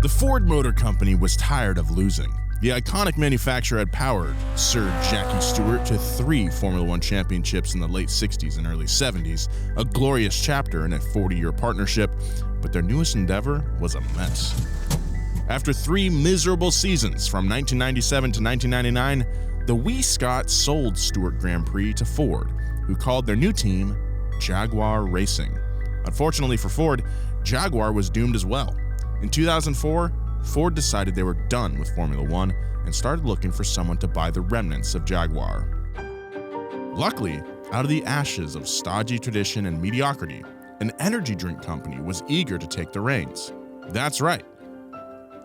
The Ford Motor Company was tired of losing. The iconic manufacturer had powered Sir Jackie Stewart to 3 Formula One championships in the late 60s and early 70s, a glorious chapter in a 40-year partnership, but their newest endeavor was a mess. After 3 miserable seasons from 1997 to 1999, the wee Scots sold Stewart Grand Prix to Ford, who called their new team Jaguar Racing. Unfortunately for Ford, Jaguar was doomed as well. In 2004, Ford decided they were done with Formula One and started looking for someone to buy the remnants of Jaguar. Luckily, out of the ashes of stodgy tradition and mediocrity, an energy drink company was eager to take the reins. That's right.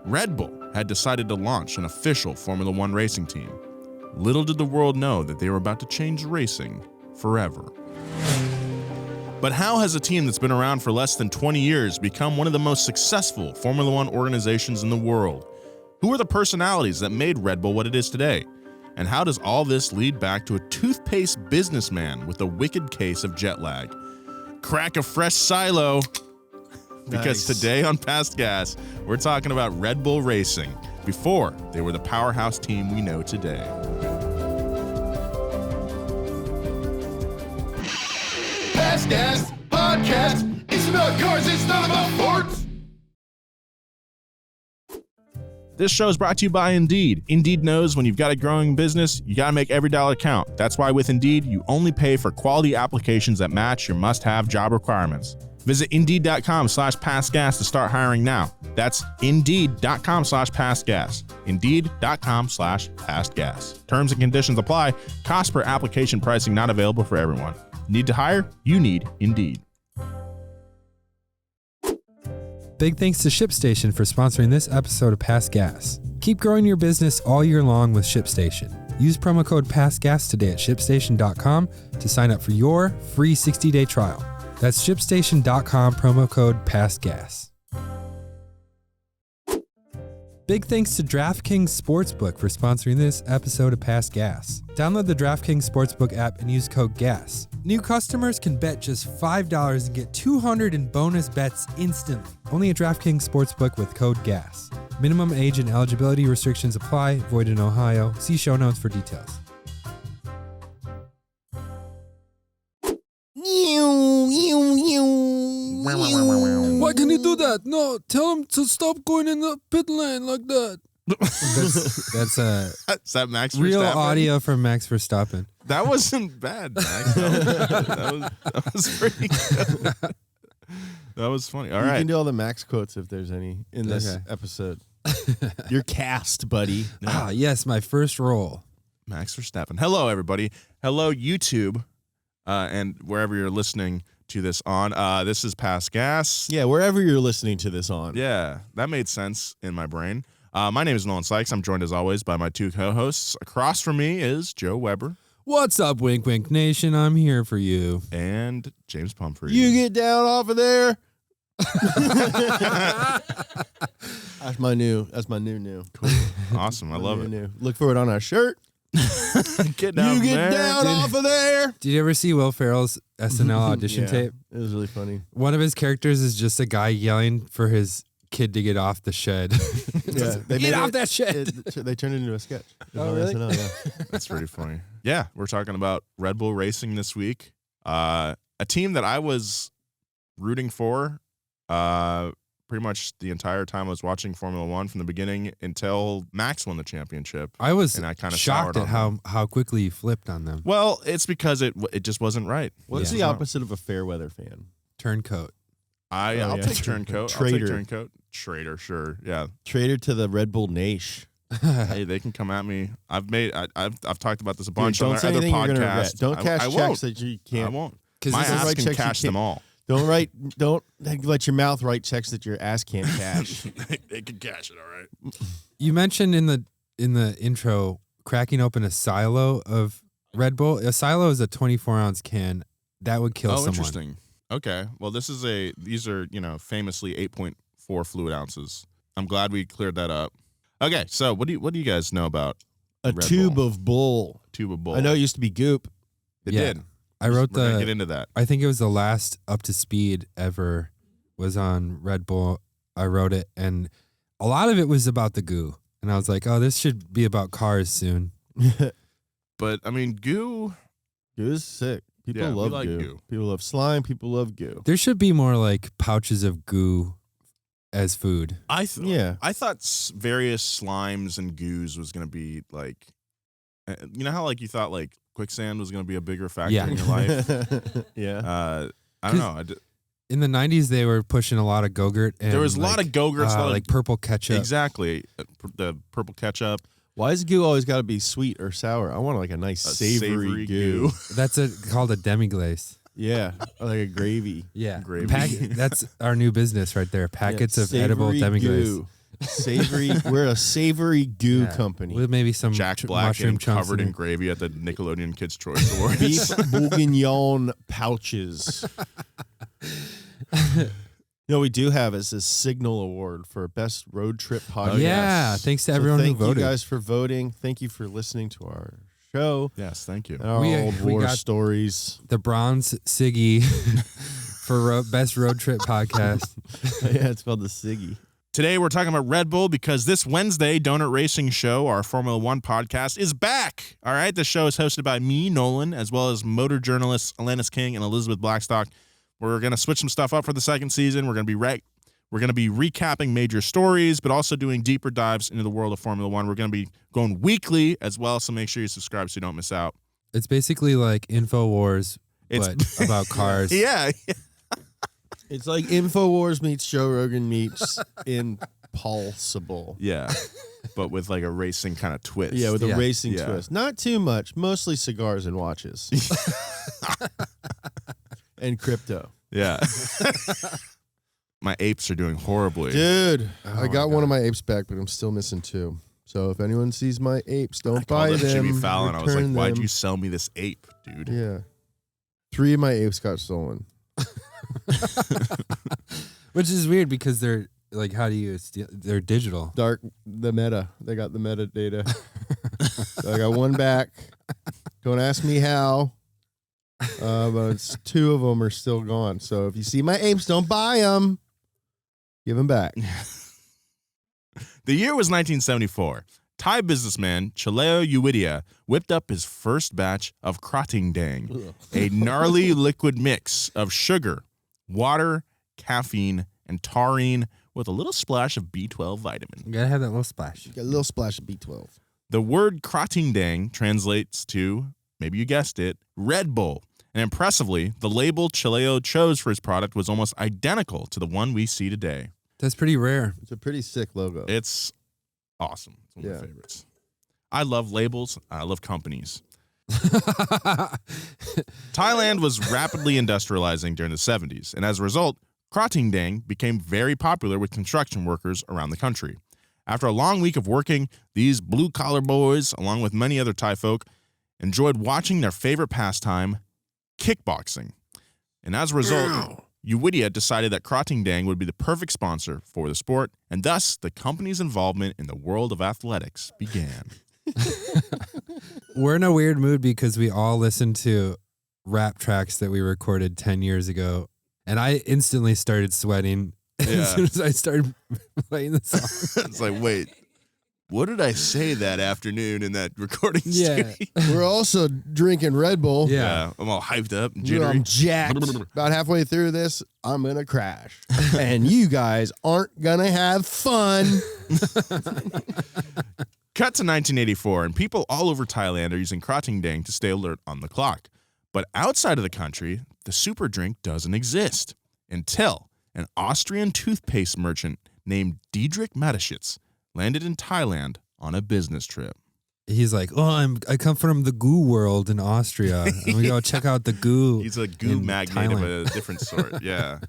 Red Bull had decided to launch an official Formula One racing team. Little did the world know that they were about to change racing forever. But how has a team that's been around for less than 20 years become one of the most successful Formula One organizations in the world? Who are the personalities that made Red Bull what it is today? And how does all this lead back to a toothpaste businessman with a wicked case of jet lag? Crack a fresh silo, because today on Past Gas, we're talking about Red Bull Racing before they were the powerhouse team we know today. Past Gas Podcast. It's about cars, it's not about Fords. This show is brought to you by Indeed. Indeed knows when you've got a growing business, you gotta make every dollar count. That's why with Indeed, you only pay for quality applications that match your must-have job requirements. Visit Indeed.com/PastGas to start hiring now. That's Indeed.com/PastGas. Indeed.com/PastGas. Terms and conditions apply. Cost per application pricing not available for everyone. Need to hire? You need Indeed. Big thanks to ShipStation for sponsoring this episode of Past Gas. Keep growing your business all year long with ShipStation. Use promo code PASTGAS today at ShipStation.com to sign up for your free 60-day trial. That's ShipStation.com, promo code PASTGAS. Big thanks to DraftKings Sportsbook for sponsoring this episode of Past Gas. Download the DraftKings Sportsbook app and use code GAS. New customers can bet just $5 and get $200 in bonus bets instantly. Only at DraftKings Sportsbook with code GAS. Minimum age and eligibility restrictions apply. Void in Ohio. See show notes for details. Why can you do that? No, tell him to stop going in the pit lane like that. That's Is that Max Verstappen? real audio from Max Verstappen. That wasn't bad, Max. That was pretty good. That was funny. All right. You can do all the Max quotes if there's any in this episode. You're cast, buddy. Ah, yes, my first role. Max Verstappen. Hello, everybody. Hello, YouTube, and wherever you're listening to this on. This is Past Gas. Yeah, wherever you're listening to this on. Yeah, that made sense in my brain. My name is Nolan Sykes. I'm joined, as always, by my 2 co-hosts. Across from me is Joe Weber. What's up, Wink Wink Nation? I'm here for you. And James Pumphrey. You get down off of there. That's my new. Cool. Awesome. I love it. New. Look for it on our shirt. Get down you get there. down off of there. Did you ever see Will Ferrell's SNL audition tape? It was really funny. One of his characters is just a guy yelling for his kid to get off the shed. Yeah, Get off that shed. They turned it into a sketch. Oh, really? SNL, yeah. That's pretty funny. Yeah, we're talking about Red Bull Racing this week. A team that I was rooting for pretty much the entire time I was watching Formula One from the beginning until Max won the championship. I was and I kind of shocked at how quickly he flipped on them. Well, it's because it just wasn't right. What's the opposite of a fair weather fan? Turncoat. I'll take turncoat. Traitor. I'll take turncoat. Traitor, sure. Yeah. Traitor to the Red Bull Nation. Hey, they can come at me. I've talked about this a bunch on don't say other anything you're gonna regret. podcasts. Don't cash I checks won't. that you can't. I won't. Because My this is ass write can checks you cash can't- them all. Don't let your mouth write checks that your ass can't cash. They can cash it, all right. You mentioned in the intro cracking open a silo of Red Bull. A silo is a 24-ounce can that would kill someone. Interesting. Okay. Well, these are famously 8.4 fluid ounces. I'm glad we cleared that up. Okay, so what do you guys know about A Red tube Bull? of bull. Tube of bull. I know it used to be goop. It Yeah. did. I wrote We're gonna get into that. I think it was the last up to speed ever was on Red Bull. I wrote it, and a lot of it was about the goo. And I was like, oh, this should be about cars soon. But, I mean, goo... Goo is sick. People Yeah, we love like goo. goo. People love slime. People love goo. There should be more like pouches of goo as food. I thought various slimes and goos was going to be like... You know how like you thought like quicksand was going to be a bigger factor in your life? Yeah. I don't know. In the 90s, they were pushing a lot of Go-Gurt. And There was a lot of Go-Gurts. like purple ketchup. Exactly. The purple ketchup. Why is goo always got to be sweet or sour? I want like a nice savory goo. That's called a demi-glace. Yeah, or like a gravy. Yeah. Gravy. That's our new business right there. Packets of Savory edible demi-glace. goo. Savory. We're a savory goo company. With maybe some Jack Black mushroom and chunks covered in it. gravy at the Nickelodeon Kids' Choice Awards. Beef bourguignon pouches. You know, we do have is a Signal Award for Best Road Trip Podcast. Yeah, thanks to everyone who thank voted. you guys for voting. Thank you for listening to our show. Yes, thank you. And our old we war got stories. The bronze Siggy for Best Road Trip Podcast. Yeah, it's called the Siggy. Today we're talking about Red Bull because this Wednesday, Donut Racing Show, our Formula One podcast, is back. All right, the show is hosted by me, Nolan, as well as motor journalists Alanis King and Elizabeth Blackstock. We're going to switch some stuff up for the second season. We're going to be recapping major stories, but also doing deeper dives into the world of Formula One. We're going to be going weekly as well, so make sure you subscribe so you don't miss out. It's basically like InfoWars, but about cars. Yeah. It's like InfoWars meets Joe Rogan meets Impulsible. Yeah, but with like a racing kind of twist. Yeah, with a racing Yeah. twist. Not too much. Mostly cigars and watches. And crypto. Yeah. My apes are doing horribly. Dude, I got my one of my apes back, but I'm still missing 2. So if anyone sees my apes, don't I buy called up them. Jimmy Fallon. I was like, return why'd them." you sell me this ape, dude? Yeah. 3 of my apes got stolen. Which is weird because they're like, how do you steal? They're digital. The meta. They got the metadata. So I got one back. Don't ask me how. But it's 2 of them are still gone. So if you see my apes, don't buy them. Give them back. The year was 1974. Thai businessman Chaleo Uwidia whipped up his first batch of Krating Dang, a gnarly liquid mix of sugar, water, caffeine, and taurine with a little splash of B12 vitamin. You gotta have that little splash. Got a little splash of B12. The word Krating Dang translates to, maybe you guessed it, Red Bull. And impressively, the label Chaleo chose for his product was almost identical to the one we see today. That's pretty rare. It's a pretty sick logo. It's awesome. It's one of Yeah. my favorites. I love labels. I love companies. Thailand was rapidly industrializing during the 70s, and as a result, Krating Dang became very popular with construction workers around the country. After a long week of working, these blue-collar boys, along with many other Thai folk, enjoyed watching their favorite pastime, kickboxing. And as a result, Uwidia decided that Krating Dang would be the perfect sponsor for the sport, and thus the company's involvement in the world of athletics began. We're in a weird mood because we all listened to rap tracks that we recorded 10 years ago, and I instantly started sweating as soon as I started playing the song. It's like, wait, what did I say that afternoon in that recording studio? We're also drinking Red Bull. Yeah. I'm all hyped up and I'm jittery. jacked. About halfway through this, I'm going to crash. And you guys aren't going to have fun. Cut to 1984, and people all over Thailand are using Krating Dang to stay alert on the clock. But outside of the country, the super drink doesn't exist until an Austrian toothpaste merchant named Diedrich Mateschitz landed in Thailand on a business trip. He's like, oh, I come from the goo world in Austria. And we go check out the goo. He's a goo in magnate Thailand. of a different sort. Yeah.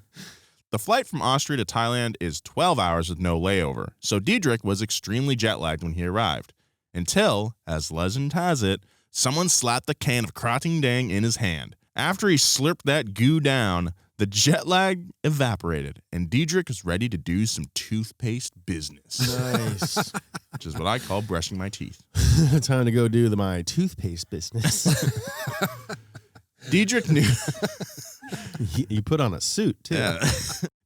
The flight from Austria to Thailand is 12 hours with no layover, so Diedrich was extremely jet-lagged when he arrived. Until, as legend has it, someone slapped the can of Krating Dang in his hand. After he slurped that goo down, the jet lag evaporated, and Diedrich was ready to do some toothpaste business. Nice. Which is what I call brushing my teeth. Time to go do my toothpaste business. Diedrich knew... You put on a suit, too. Yeah.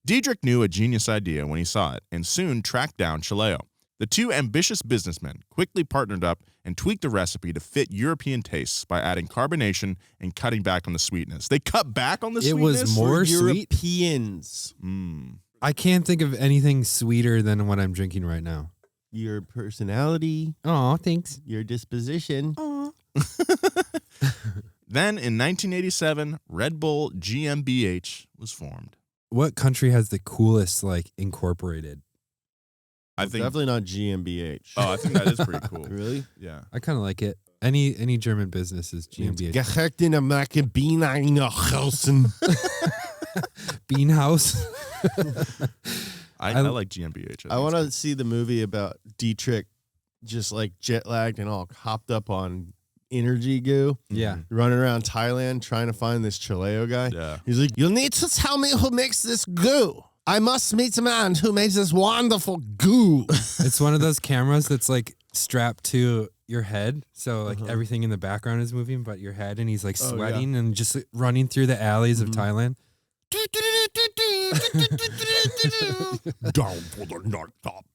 Diedrich knew a genius idea when he saw it and soon tracked down Chaleo. The two ambitious businessmen quickly partnered up and tweaked the recipe to fit European tastes by adding carbonation and cutting back on the sweetness. They cut back on the sweetness? It was more sweet? Europeans. I can't think of anything sweeter than what I'm drinking right now. Your personality. Oh, thanks. Your disposition. Then, in 1987, Red Bull GmbH was formed. What country has the coolest, like, incorporated? I think Definitely not GmbH. Oh, I think that is pretty cool. Really? Yeah. I kind of like it. Any German business is GmbH. Gehecht in Amerika Bienenhausen. Beanhouse. I like GmbH. I want to see the movie about Dietrich just like jet lagged and all hopped up on energy goo. Yeah. Running around Thailand trying to find this Chaleo guy. Yeah. He's like, "You need to tell me who makes this goo. I must meet a man who makes this wonderful goo." It's one of those cameras that's like strapped to your head. So like everything in the background is moving but your head, and he's like sweating and just running through the alleys of Thailand. Down for the nut top.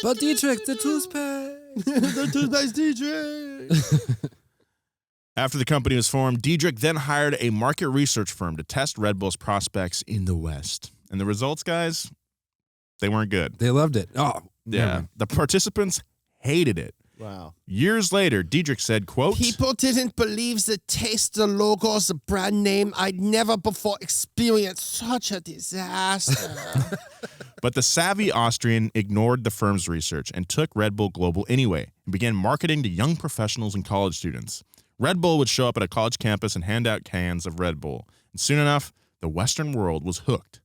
But Dietrich, the toothpaste. The toothpaste Dietrich. After the company was formed, Diedrich then hired a market research firm to test Red Bull's prospects in the West. And the results, guys, they weren't good. They loved it. Oh, Yeah. The participants hated it. Wow. Years later, Diedrich said, quote, People didn't believe the taste, the logos, the brand name. I'd never before experienced such a disaster. but the savvy Austrian ignored the firm's research and took Red Bull global anyway and began marketing to young professionals and college students. Red Bull would show up at a college campus and hand out cans of Red Bull. And soon enough, the Western world was hooked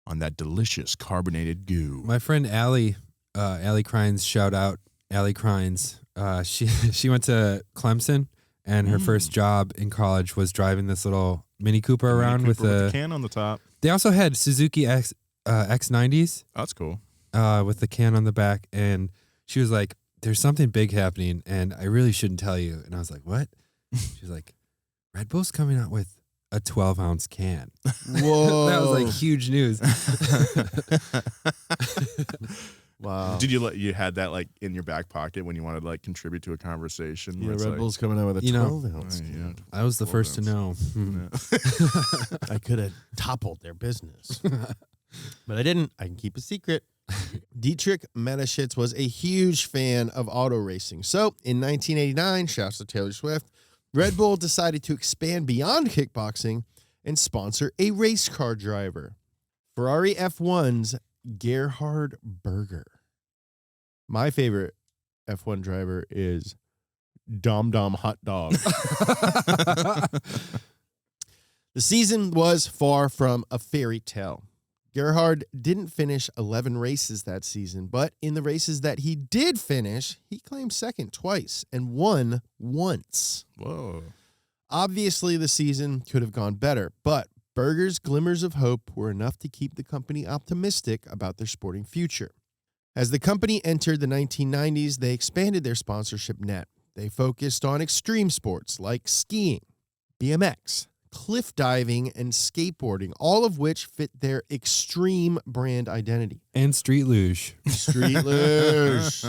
on that delicious carbonated goo. My friend Allie Crines, shout out Allie Crines. She went to Clemson, and her first job in college was driving this little Mini Cooper around with the can on the top. They also had Suzuki X90s. Oh, that's cool. With the can on the back, and she was like, "There's something big happening, and I really shouldn't tell you." And I was like, "What?" She's like, "Red Bull's coming out with a 12-ounce can." Whoa. That was like huge news. Wow. Did you had that like in your back pocket when you wanted to like contribute to a conversation? Yeah, Red Bull's coming out with a 12-ounce. Yeah. I was the first to know. I could have toppled their business. But I didn't. I can keep a secret. Dietrich Mateschitz was a huge fan of auto racing. So in 1989, shouts to Taylor Swift, Red Bull decided to expand beyond kickboxing and sponsor a race car driver. Ferrari F1's Gerhard Berger. My favorite F1 driver is Dom Dom Hot Dog. The season was far from a fairy tale. Gerhard didn't finish 11 races that season, but in the races that he did finish, he claimed second twice and won once. Whoa. Obviously, the season could have gone better, but Berger's glimmers of hope were enough to keep the company optimistic about their sporting future. As the company entered the 1990s, they expanded their sponsorship net. They focused on extreme sports like skiing, BMX, cliff diving, and skateboarding, all of which fit their extreme brand identity. And street luge. Street luge.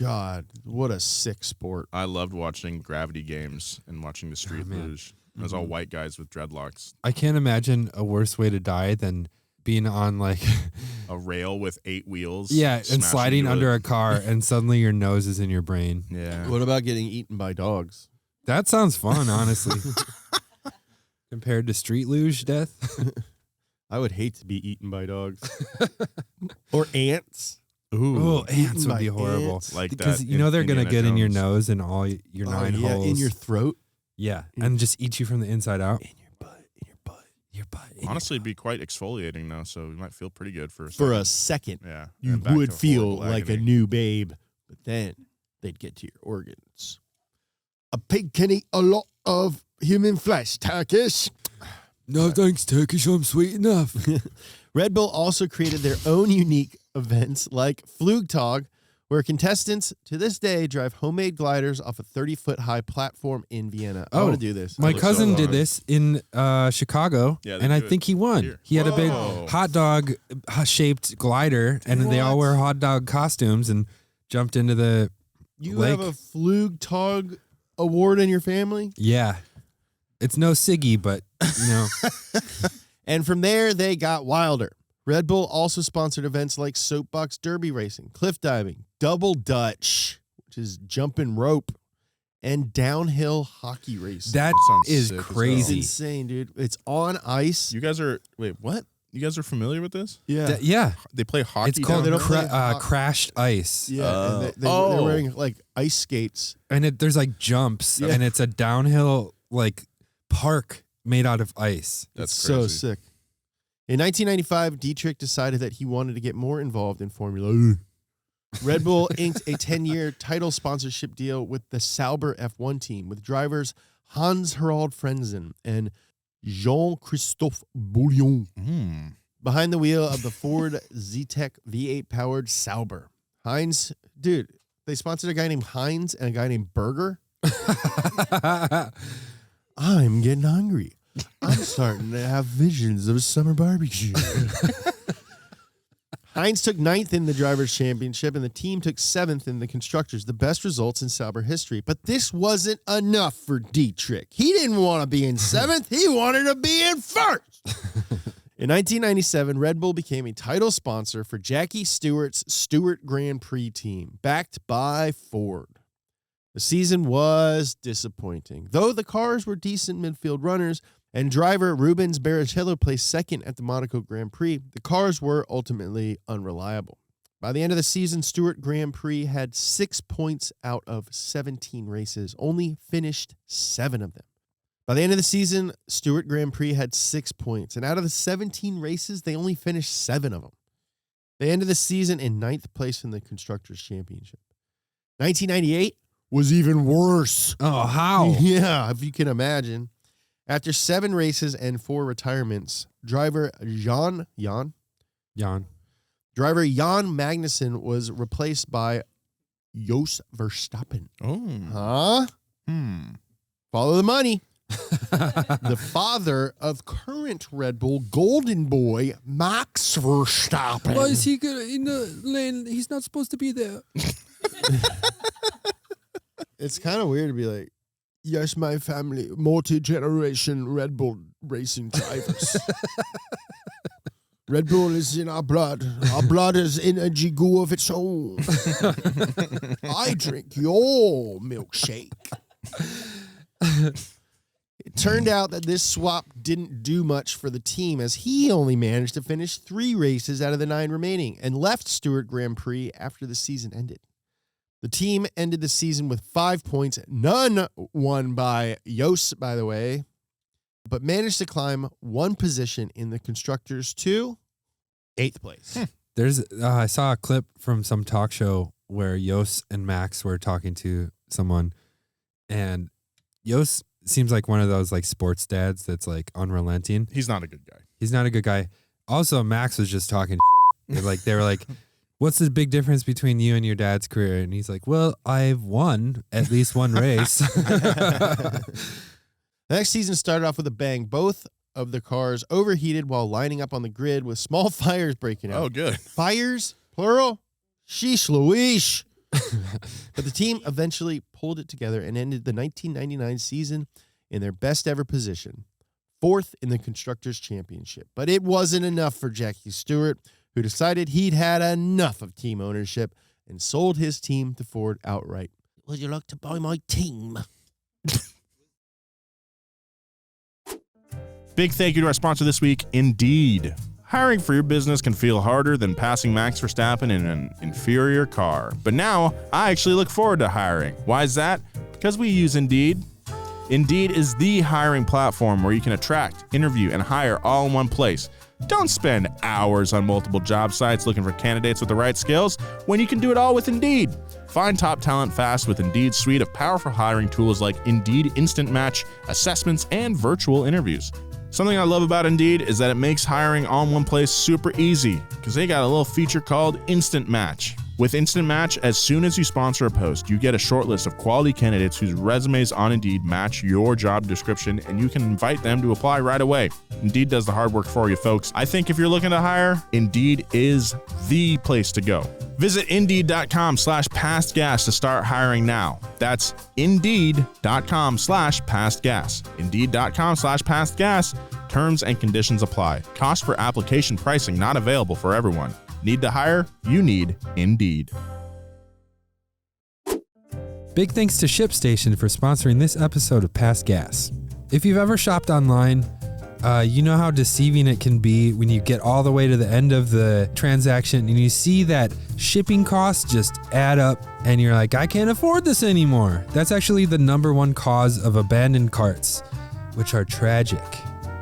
God, what a sick sport. I loved watching Gravity Games and watching the street luge. It was all white guys with dreadlocks. I can't imagine a worse way to die than being on like a rail with 8 wheels. Yeah, and sliding under a car and suddenly your nose is in your brain. Yeah. What about getting eaten by dogs? That sounds fun, honestly. Compared to street luge death. I would hate to be eaten by dogs. Or ants. Ooh, Oh, ants eaten would be by horrible. ants. Like because that you know they're gonna Indiana get in your Jones. nose and all your 9 holes. In your throat. Yeah, and just eat you from the inside out. In your butt. In your butt. Your butt. Honestly, it'd be quite exfoliating though, so you might feel pretty good for a second. For a second. Yeah. You and back would to feel horrible like a agony. new babe, but then they'd get to your organs. A pig can eat a lot of human flesh, Turkish. No thanks, Turkish. I'm sweet enough. Red Bull also created their own unique events like Flugtag, where contestants to this day drive homemade gliders off a 30-foot high platform in Vienna. I want to do this. My cousin so did hard. this in Chicago, Yeah, they and I do it think he won. here. He had a big Whoa. hot dog shaped glider, and they all wear hot dog costumes and jumped into the You lake. have a Flugtag award in your family? Yeah. It's no Siggy, but, you know. And from there, they got wilder. Red Bull also sponsored events like soapbox derby racing, cliff diving, double dutch, which is jumping rope, and downhill hockey racing. That sounds is sick as hell. crazy. It's insane, dude. It's on ice. You guys are wait, what? You guys are familiar with this? Yeah. Yeah. They play hockey. It's called they don't play crashed ice. Yeah. And they're wearing like ice skates. And there's like jumps, Yeah. and it's a downhill like park made out of ice. That's so crazy. sick. In 1995, Dietrich decided that he wanted to get more involved in Formula E. Red Bull inked a 10-year title sponsorship deal with the Sauber F1 team with drivers Hans-Harald Frentzen and Jean-Christophe Bouillon behind the wheel of the Ford Z-Tech V8-powered Sauber. Heinz, dude, they sponsored a guy named Heinz and a guy named Burger. I'm getting hungry. I'm starting to have visions of a summer barbecue. Heinz took 9th in the Drivers' Championship, and the team took 7th in the Constructors, the best results in Sauber history. But this wasn't enough for Dietrich. He didn't want to be in 7th. He wanted to be in 1st. In 1997, Red Bull became a title sponsor for Jackie Stewart's Stewart Grand Prix team, backed by Ford. The season was disappointing. Though the cars were decent midfield runners and driver Rubens Barrichello placed second at the Monaco Grand Prix, the cars were ultimately unreliable. By the end of the season, Stewart Grand Prix had 6 points out of 17 races, only finished 7 of them. By the end of the season, Stewart Grand Prix had 6 points, and out of the 17 races, they only finished 7 of them. They ended the season in 9th place in the Constructors' Championship. 1998 was even worse. Oh, how? Yeah, if you can imagine. After 7 races and 4 retirements, driver Jan Magnussen was replaced by Jos Verstappen. Oh. Huh? Follow the money. The father of current Red Bull golden boy Max Verstappen. Why is he in the lane? He's not supposed to be there. It's kind of weird to be like, yes, my family, multi-generation Red Bull racing drivers. Red Bull is in our blood. Our blood is in a jiggle of its own. I drink your milkshake. It turned out that this swap didn't do much for the team, as he only managed to finish 3 races out of the 9 remaining and left Stewart Grand Prix after the season ended. The team ended the season with 5 points, none won by Jos, by the way, but managed to climb 1 position in the Constructors to 8th place. I saw a clip from some talk show where Jos and Max were talking to someone, and Jos seems like one of those like sports dads that's like unrelenting. He's not a good guy. He's not a good guy. Also, Max was just talking shit. They were like, what's the big difference between you and your dad's career? And he's like, well, I've won at least 1 race. The next season started off with a bang. Both of the cars overheated while lining up on the grid with small fires breaking out. Oh, good. Fires, plural? Sheesh Louise. But the team eventually pulled it together and ended the 1999 season in their best ever position, 4th in the Constructors' Championship. But it wasn't enough for Jackie Stewart, who decided he'd had enough of team ownership and sold his team to Ford outright. Would you like to buy my team? Big thank you to our sponsor this week, Indeed. Hiring for your business can feel harder than passing Max Verstappen in an inferior car. But now, I actually look forward to hiring. Why is that? Because we use Indeed. Indeed is the hiring platform where you can attract, interview, and hire all in one place. Don't spend hours on multiple job sites looking for candidates with the right skills when you can do it all with Indeed. Find top talent fast with Indeed's suite of powerful hiring tools like Indeed Instant Match, assessments, and virtual interviews. Something I love about Indeed is that it makes hiring all in one place super easy because they got a little feature called Instant Match. With Instant Match, as soon as you sponsor a post, you get a short list of quality candidates whose resumes on Indeed match your job description, and you can invite them to apply right away. Indeed does the hard work for you, folks. I think if you're looking to hire, Indeed is the place to go. Visit Indeed.com/pastgas to start hiring now. That's Indeed.com/pastgas. Indeed.com/pastgas. Terms and conditions apply. Cost per application pricing not available for everyone. Need to hire? You need Indeed. Big thanks to ShipStation for sponsoring this episode of Past Gas. If you've ever shopped online, you know how deceiving it can be when you get all the way to the end of the transaction and you see that shipping costs just add up and you're like, I can't afford this anymore. That's actually the number one cause of abandoned carts, which are tragic.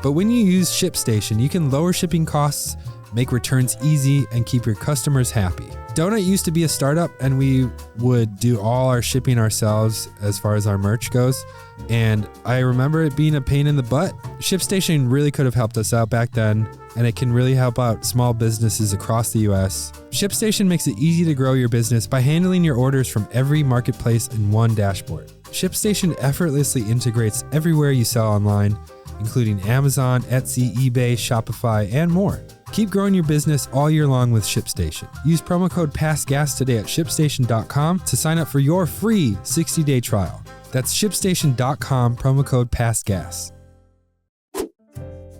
But when you use ShipStation, you can lower shipping costs, make returns easy, and keep your customers happy. Donut used to be a startup and we would do all our shipping ourselves as far as our merch goes. And I remember it being a pain in the butt. ShipStation really could have helped us out back then, and it can really help out small businesses across the US. ShipStation makes it easy to grow your business by handling your orders from every marketplace in one dashboard. ShipStation effortlessly integrates everywhere you sell online, including Amazon, Etsy, eBay, Shopify, and more. Keep growing your business all year long with ShipStation. Use promo code PASSGAS today at ShipStation.com to sign up for your free 60-day trial. That's ShipStation.com, promo code PASSGAS.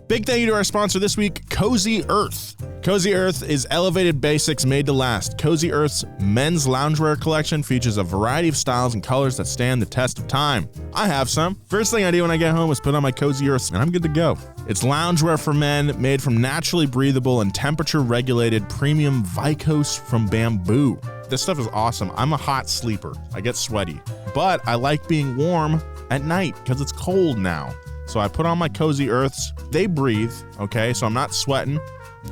Big thank you to our sponsor this week, Cozy Earth. Cozy Earth is elevated basics made to last. Cozy Earth's men's loungewear collection features a variety of styles and colors that stand the test of time. I have some. First thing I do when I get home is put on my Cozy Earths and I'm good to go. It's loungewear for men made from naturally breathable and temperature-regulated premium Vicose from bamboo. This stuff is awesome. I'm a hot sleeper. I get sweaty, but I like being warm at night because it's cold now. So I put on my Cozy Earths. They breathe, okay, so I'm not sweating.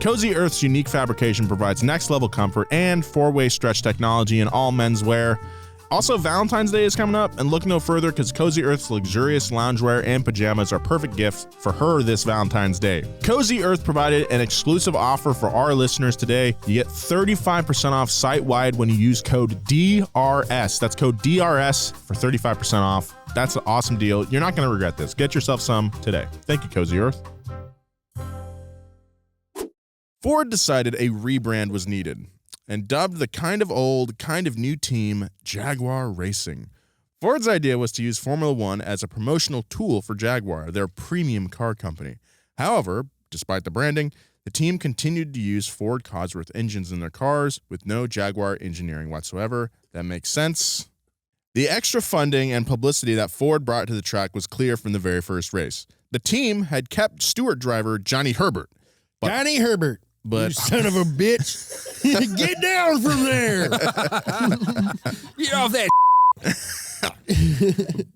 Cozy Earth's unique fabrication provides next-level comfort and four-way stretch technology in all men's wear. Also, Valentine's Day is coming up, and look no further because Cozy Earth's luxurious loungewear and pajamas are perfect gifts for her this Valentine's Day. Cozy Earth provided an exclusive offer for our listeners today. You get 35% off site-wide when you use code DRS. That's code DRS for 35% off. That's an awesome deal. You're not going to regret this. Get yourself some today. Thank you, Cozy Earth. Ford decided a rebrand was needed and dubbed the kind of old, kind of new team Jaguar Racing. Ford's idea was to use Formula One as a promotional tool for Jaguar, their premium car company. However, despite the branding, the team continued to use Ford Cosworth engines in their cars with no Jaguar engineering whatsoever. That makes sense. The extra funding and publicity that Ford brought to the track was clear from the very first race. The team had kept Stewart driver Johnny Herbert. Johnny Herbert. But you son of a bitch. Get down from there. Get off that.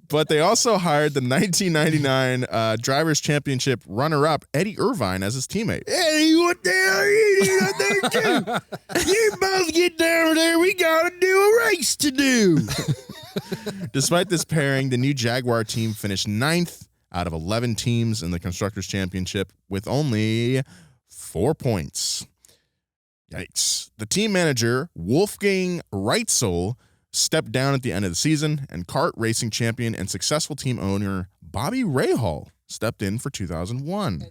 But they also hired the 1999 Drivers' Championship runner-up Eddie Irvine as his teammate. Eddie, what the hell are you doing out there too? You both get down there. We got to do a race to do. Despite this pairing, the new Jaguar team finished 9th out of 11 teams in the Constructors' Championship with only 4 points. Yikes. The team manager, Wolfgang Reitzel, stepped down at the end of the season, and kart racing champion and successful team owner Bobby Rahal stepped in for 2001.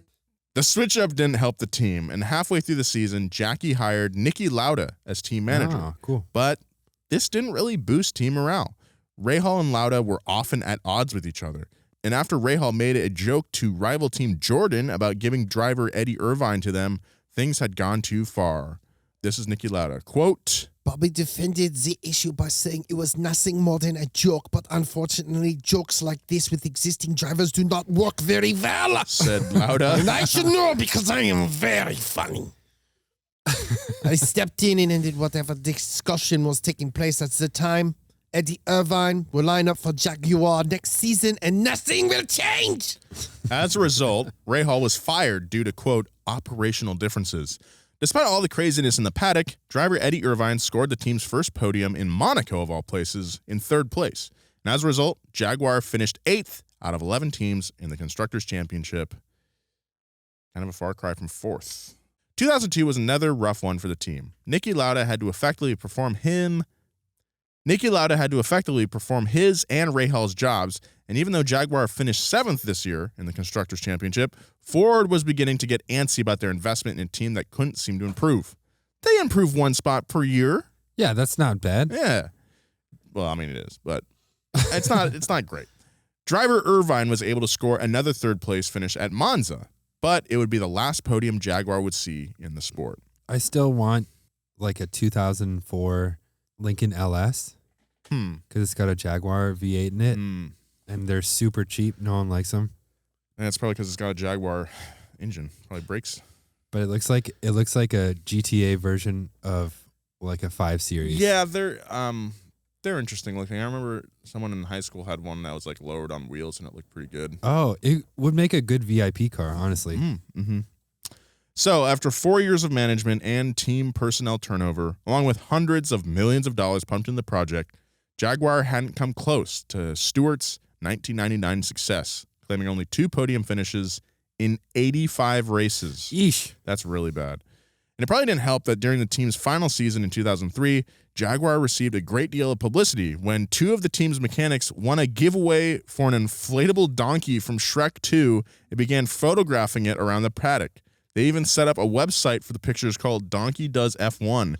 The switch-up didn't help the team, and halfway through the season, Jackie hired Niki Lauda as team manager. Oh, cool. But this didn't really boost team morale. Rahal and Lauda were often at odds with each other, and after Rahal made a joke to rival team Jordan about giving driver Eddie Irvine to them, things had gone too far. This is Niki Lauda. Quote, Bobby defended the issue by saying it was nothing more than a joke, but unfortunately, jokes like this with existing drivers do not work very well, said Lauda. And I should know because I am very funny. I stepped in and ended whatever discussion was taking place at the time. Eddie Irvine will line up for Jaguar next season and nothing will change. As a result, Rahal was fired due to, quote, operational differences. Despite all the craziness in the paddock, driver Eddie Irvine scored the team's first podium in Monaco, of all places, in 3rd place. And as a result, Jaguar finished 8th out of 11 teams in the Constructors' Championship. Kind of a far cry from 4th. 2002 was another rough one for the team. Niki Lauda had to effectively perform his and Rahal's jobs, and even though Jaguar finished 7th this year in the Constructors' Championship, Ford was beginning to get antsy about their investment in a team that couldn't seem to improve. They improve 1 spot per year. Yeah, that's not bad. Yeah. Well, I mean, it is, but it's not great. Driver Irvine was able to score another 3rd place finish at Monza, but it would be the last podium Jaguar would see in the sport. I still want like a 2004 Lincoln LS because it's got a Jaguar V8 in it, and they're super cheap. No one likes them. And it's probably because it's got a Jaguar engine. Probably brakes. But it looks like a GTA version of like a 5 Series. Yeah, they're interesting looking. I remember someone in high school had one that was like lowered on wheels and it looked pretty good. Oh, it would make a good VIP car, honestly. Mm-hmm. So after 4 years of management and team personnel turnover, along with hundreds of millions of dollars pumped in the project, Jaguar hadn't come close to Stewart's 1999 success, claiming only 2 podium finishes in 85 races. Yeesh. That's really bad. And it probably didn't help that during the team's final season in 2003, Jaguar received a great deal of publicity when 2 of the team's mechanics won a giveaway for an inflatable donkey from Shrek 2 and began photographing it around the paddock. They even set up a website for the pictures called Donkey Does F1.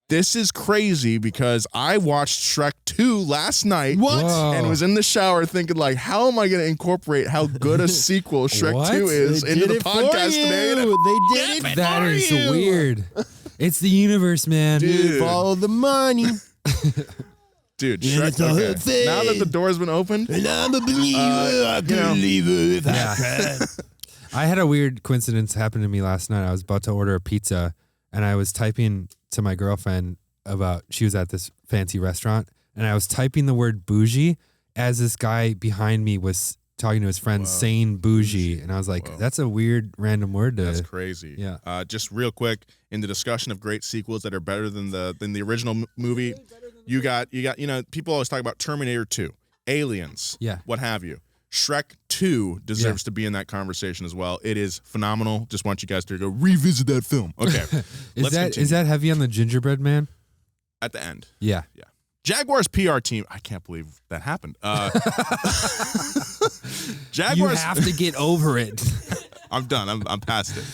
This is crazy because I watched Shrek 2 last night and was in the shower thinking, like, how am I going to incorporate how good a sequel Shrek 2 is into the podcast today? They did it. That is weird. It's the universe, man. Dude. Follow the money. Dude, Yeah, Shrek, it's a whole thing. now that the door's been opened, And I'm a believer. I can believe it if I cried. I had a weird coincidence happen to me last night. I was about to order a pizza, and I was typing to my girlfriend about, she was at this fancy restaurant, and I was typing the word bougie as this guy behind me was talking to his friend saying bougie. And I was like, that's a weird random word to. That's crazy. Yeah. Just real quick, in the discussion of great sequels that are better than the original movie, you got, people always talk about Terminator 2, Aliens, what have you. Shrek 2 deserves to be in that conversation as well. It is phenomenal. Just want you guys to go revisit that film. Okay. Is that heavy on the gingerbread man? At the end. Yeah. Yeah. Jaguar's PR team, I can't believe that happened. Jaguar's, you have to get over it. I'm done. I'm past it.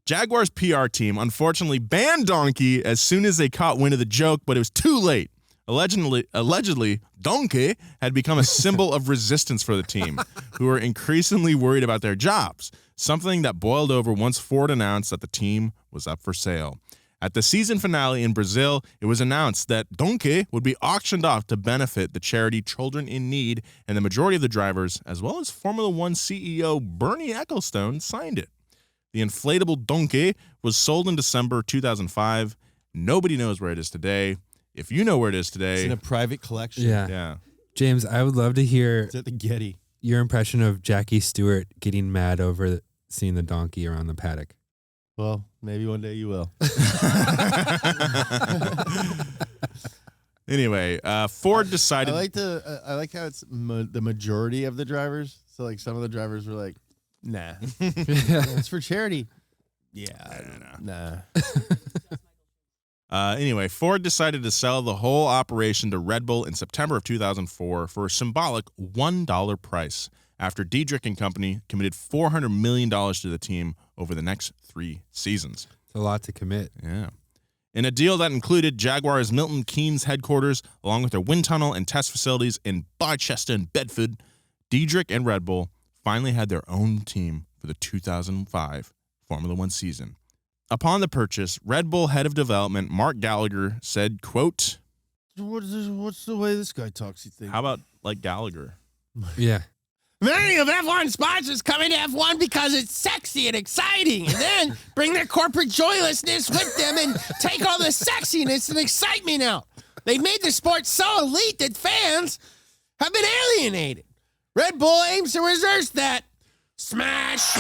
Jaguar's PR team unfortunately banned Donkey as soon as they caught wind of the joke, but it was too late. Allegedly, Donkey had become a symbol of resistance for the team, who were increasingly worried about their jobs, something that boiled over once Ford announced that the team was up for sale. At the season finale in Brazil, it was announced that Donkey would be auctioned off to benefit the charity Children in Need, and the majority of the drivers, as well as Formula One CEO Bernie Ecclestone, signed it. The inflatable Donkey was sold in December 2005. Nobody knows where it is today. If you know where it is today, It's in a private collection. yeah. James, I would love to hear It's at the Getty. your impression of Jackie Stewart getting mad over seeing the donkey around the paddock. Well, maybe one day you will. Anyway, Ford decided. I like how it's the majority of the drivers. So like some of the drivers were like, nah, it's for charity. Yeah, nah. Anyway, Ford decided to sell the whole operation to Red Bull in September of 2004 for a symbolic $1 price, after Diedrich and company committed $400 million to the team over the next 3 seasons. It's a lot to commit. Yeah. In a deal that included Jaguar's Milton Keynes headquarters, along with their wind tunnel and test facilities in Barchester and Bedford, Diedrich and Red Bull finally had their own team for the 2005 Formula One season. Upon the purchase, Red Bull head of development Mark Gallagher said, quote, What's the way this guy talks, you think? how about like Gallagher? Yeah. Many of F1 sponsors come into F1 because it's sexy and exciting, and then bring their corporate joylessness with them and take all the sexiness and excitement out. They've made the sport so elite that fans have been alienated. Red Bull aims to reverse that. Smash!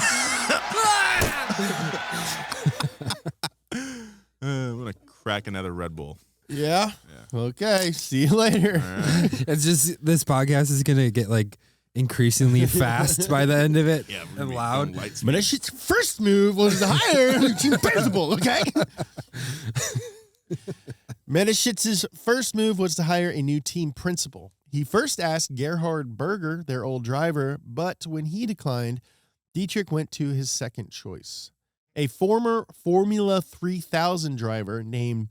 I'm going to crack another Red Bull. Yeah? Okay, see you later. All right. It's just, this podcast is going to get like increasingly fast by the end of it and loud. Manishit's first move was to hire a new team principal, okay? Manishit's first move was to hire a new team principal. He first asked Gerhard Berger, their old driver, but when he declined, Dietrich went to his second choice, a former Formula 3000 driver named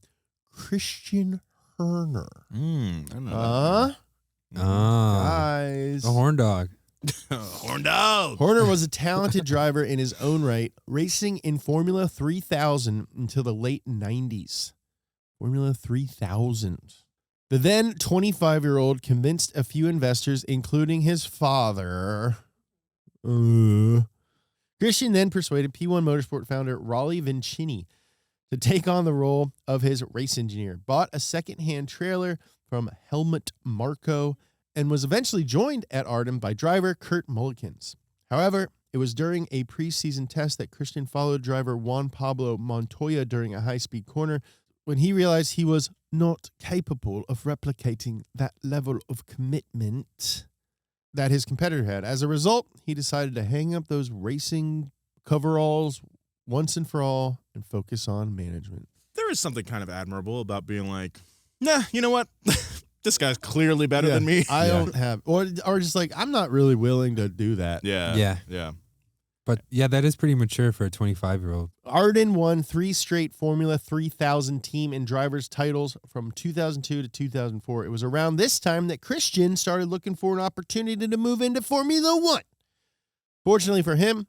Christian Horner. I don't know. Guys. The horn dog. Horn dog. Horner was a talented driver in his own right, racing in Formula 3000 until the late 90s. Formula 3000. The then 25-year-old convinced a few investors, including his father. Christian then persuaded P1 Motorsport founder Rolly Vincini to take on the role of his race engineer, bought a second-hand trailer from Helmut Marko, and was eventually joined at Arden by driver Kurt Mullikins. However, it was during a preseason test that Christian followed driver Juan Pablo Montoya during a high-speed corner when he realized he was not capable of replicating that level of commitment that his competitor had. As a result, he decided to hang up those racing coveralls once and for all and focus on management. There is something kind of admirable about being like, nah, you know what? This guy's clearly better than me. I don't have, or just like, I'm not really willing to do that. Yeah. But yeah, that is pretty mature for a 25-year-old. Arden won 3 straight Formula 3000 team and drivers titles from 2002 to 2004. It was around this time that Christian started looking for an opportunity to move into Formula 1. Fortunately for him,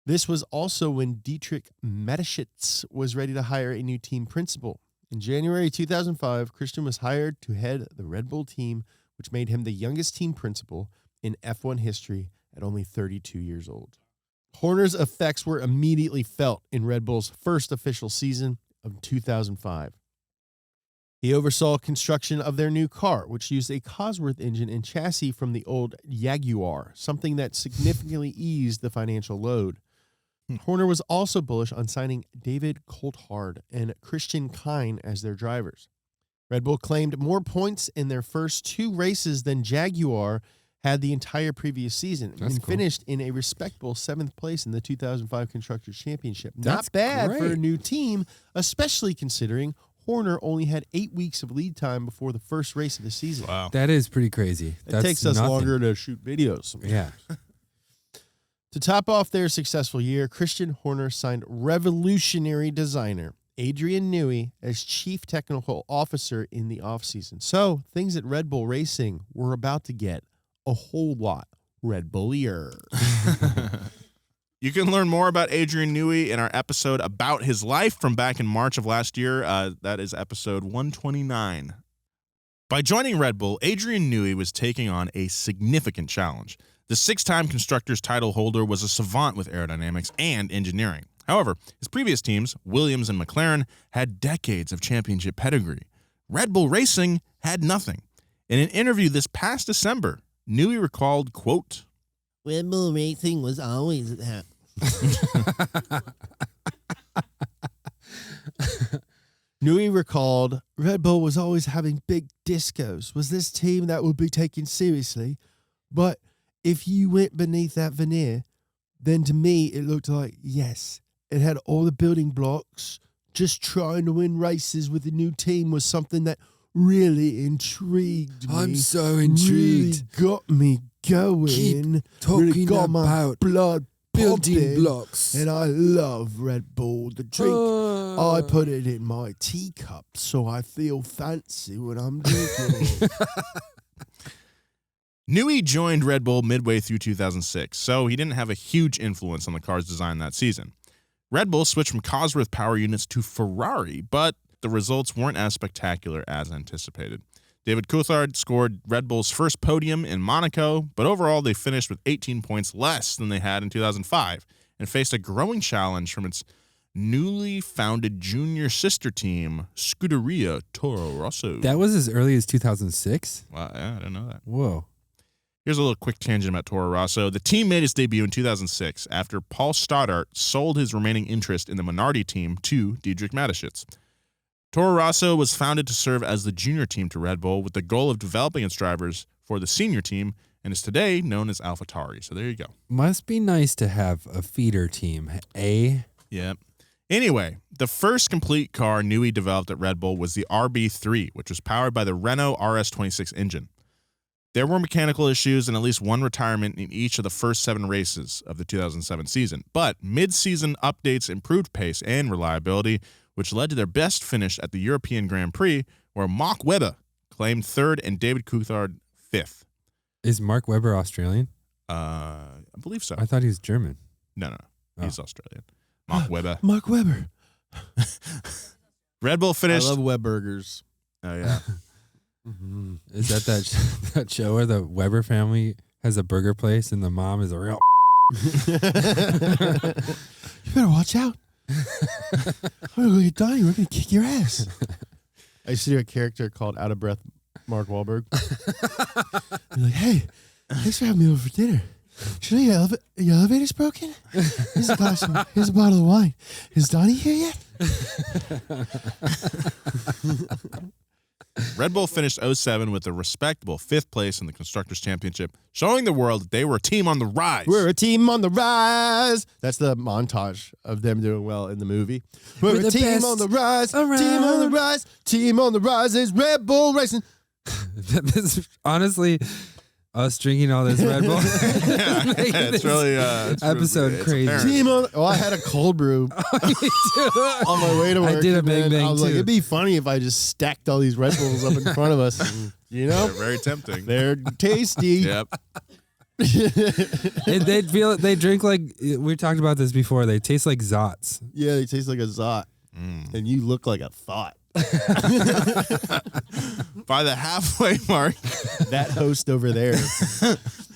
this was also when Dietrich Mateschitz was ready to hire a new team principal. In January 2005, Christian was hired to head the Red Bull team, which made him the youngest team principal in F1 history at only 32 years old. Horner's effects were immediately felt in Red Bull's first official season of 2005. He oversaw construction of their new car, which used a Cosworth engine and chassis from the old Jaguar, something that significantly eased the financial load. Horner was also bullish on signing David Coulthard and Christian Kine as their drivers. Red Bull claimed more points in their first 2 races than Jaguar had the entire previous season and finished in a respectable 7th place in the 2005 Constructors' Championship. Not bad for a new team, especially considering Horner only had 8 weeks of lead time before the first race of the season. Wow. That is pretty crazy. It takes us longer to shoot videos sometimes. Yeah. To top off their successful year, Christian Horner signed revolutionary designer Adrian Newey as chief technical officer in the offseason. So things at Red Bull Racing were about to get a whole lot Red Bullier. You can learn more about Adrian Newey in our episode about his life from back in March of last year. That is episode 129. By joining Red Bull, Adrian Newey was taking on a significant challenge. The 6-time Constructors title holder was a savant with aerodynamics and engineering. However, his previous teams, Williams and McLaren, had decades of championship pedigree. Red Bull Racing had nothing. In an interview this past December, Newey recalled, quote, Red Bull Racing was always that. Newey recalled, Red Bull was always having big discos, was this team that would be taken seriously. But if you went beneath that veneer, then to me it looked like, yes, it had all the building blocks. Just trying to win races with a new team was something that really intrigued me. I'm so intrigued. Really got me going. Keep talking really got my about blood building pumping, blocks. And I love Red Bull. The drink, I put it in my teacup so I feel fancy when I'm drinking it. Newey joined Red Bull midway through 2006, so he didn't have a huge influence on the car's design that season. Red Bull switched from Cosworth power units to Ferrari, but the results weren't as spectacular as anticipated. David Coulthard scored Red Bull's first podium in Monaco, but overall they finished with 18 points less than they had in 2005 and faced a growing challenge from its newly founded junior sister team, Scuderia Toro Rosso. That was as early as 2006? Wow, yeah, I didn't know that. Whoa. Here's a little quick tangent about Toro Rosso. The team made its debut in 2006 after Paul Stoddart sold his remaining interest in the Minardi team to Dietrich Mateschitz. Toro Rosso was founded to serve as the junior team to Red Bull with the goal of developing its drivers for the senior team and is today known as AlphaTauri. So there you go. Must be nice to have a feeder team, eh? Yep. Anyway, the first complete car Newey developed at Red Bull was the RB3, which was powered by the Renault RS26 engine. There were mechanical issues and at least one retirement in each of the first 7 races of the 2007 season, but mid-season updates improved pace and reliability, which led to their best finish at the European Grand Prix, where Mark Webber claimed 3rd and David Coulthard 5th. Is Mark Webber Australian? I believe so. I thought he was German. No. He's Australian. Mark Webber. Mark Webber. Red Bull finished. I love Web Burgers. Oh, yeah. Mm-hmm. Is that show where the Weber family has a burger place and the mom is a real You better watch out. I'm going to go get Donnie. We're going to kick your ass. I used to do a character called Out of Breath Mark Wahlberg. I'm like, hey, thanks for having me over for dinner. Should I your elevator's broken? Here's a bottle of wine. Is Donnie here yet? Red Bull finished 07 with a respectable 5th place in the Constructors' Championship, showing the world that they were a team on the rise. We're a team on the rise. That's the montage of them doing well in the movie. We're a team on the rise. around. Team on the rise. Team on the rise is Red Bull Racing. This, honestly, us drinking all this Red Bull. It's really episode it's crazy. apparent. Team on. Oh, I had a cold brew on my way to work. I did a and bang then bang I was like, too. it'd be funny if I just stacked all these Red Bulls up in front of us. And, you know, They're very tempting. they're tasty. Yep. They drink like, we talked about this before, they taste like Zots. Yeah, they taste like a Zot, and you look like a thought. By the halfway mark, That host over there.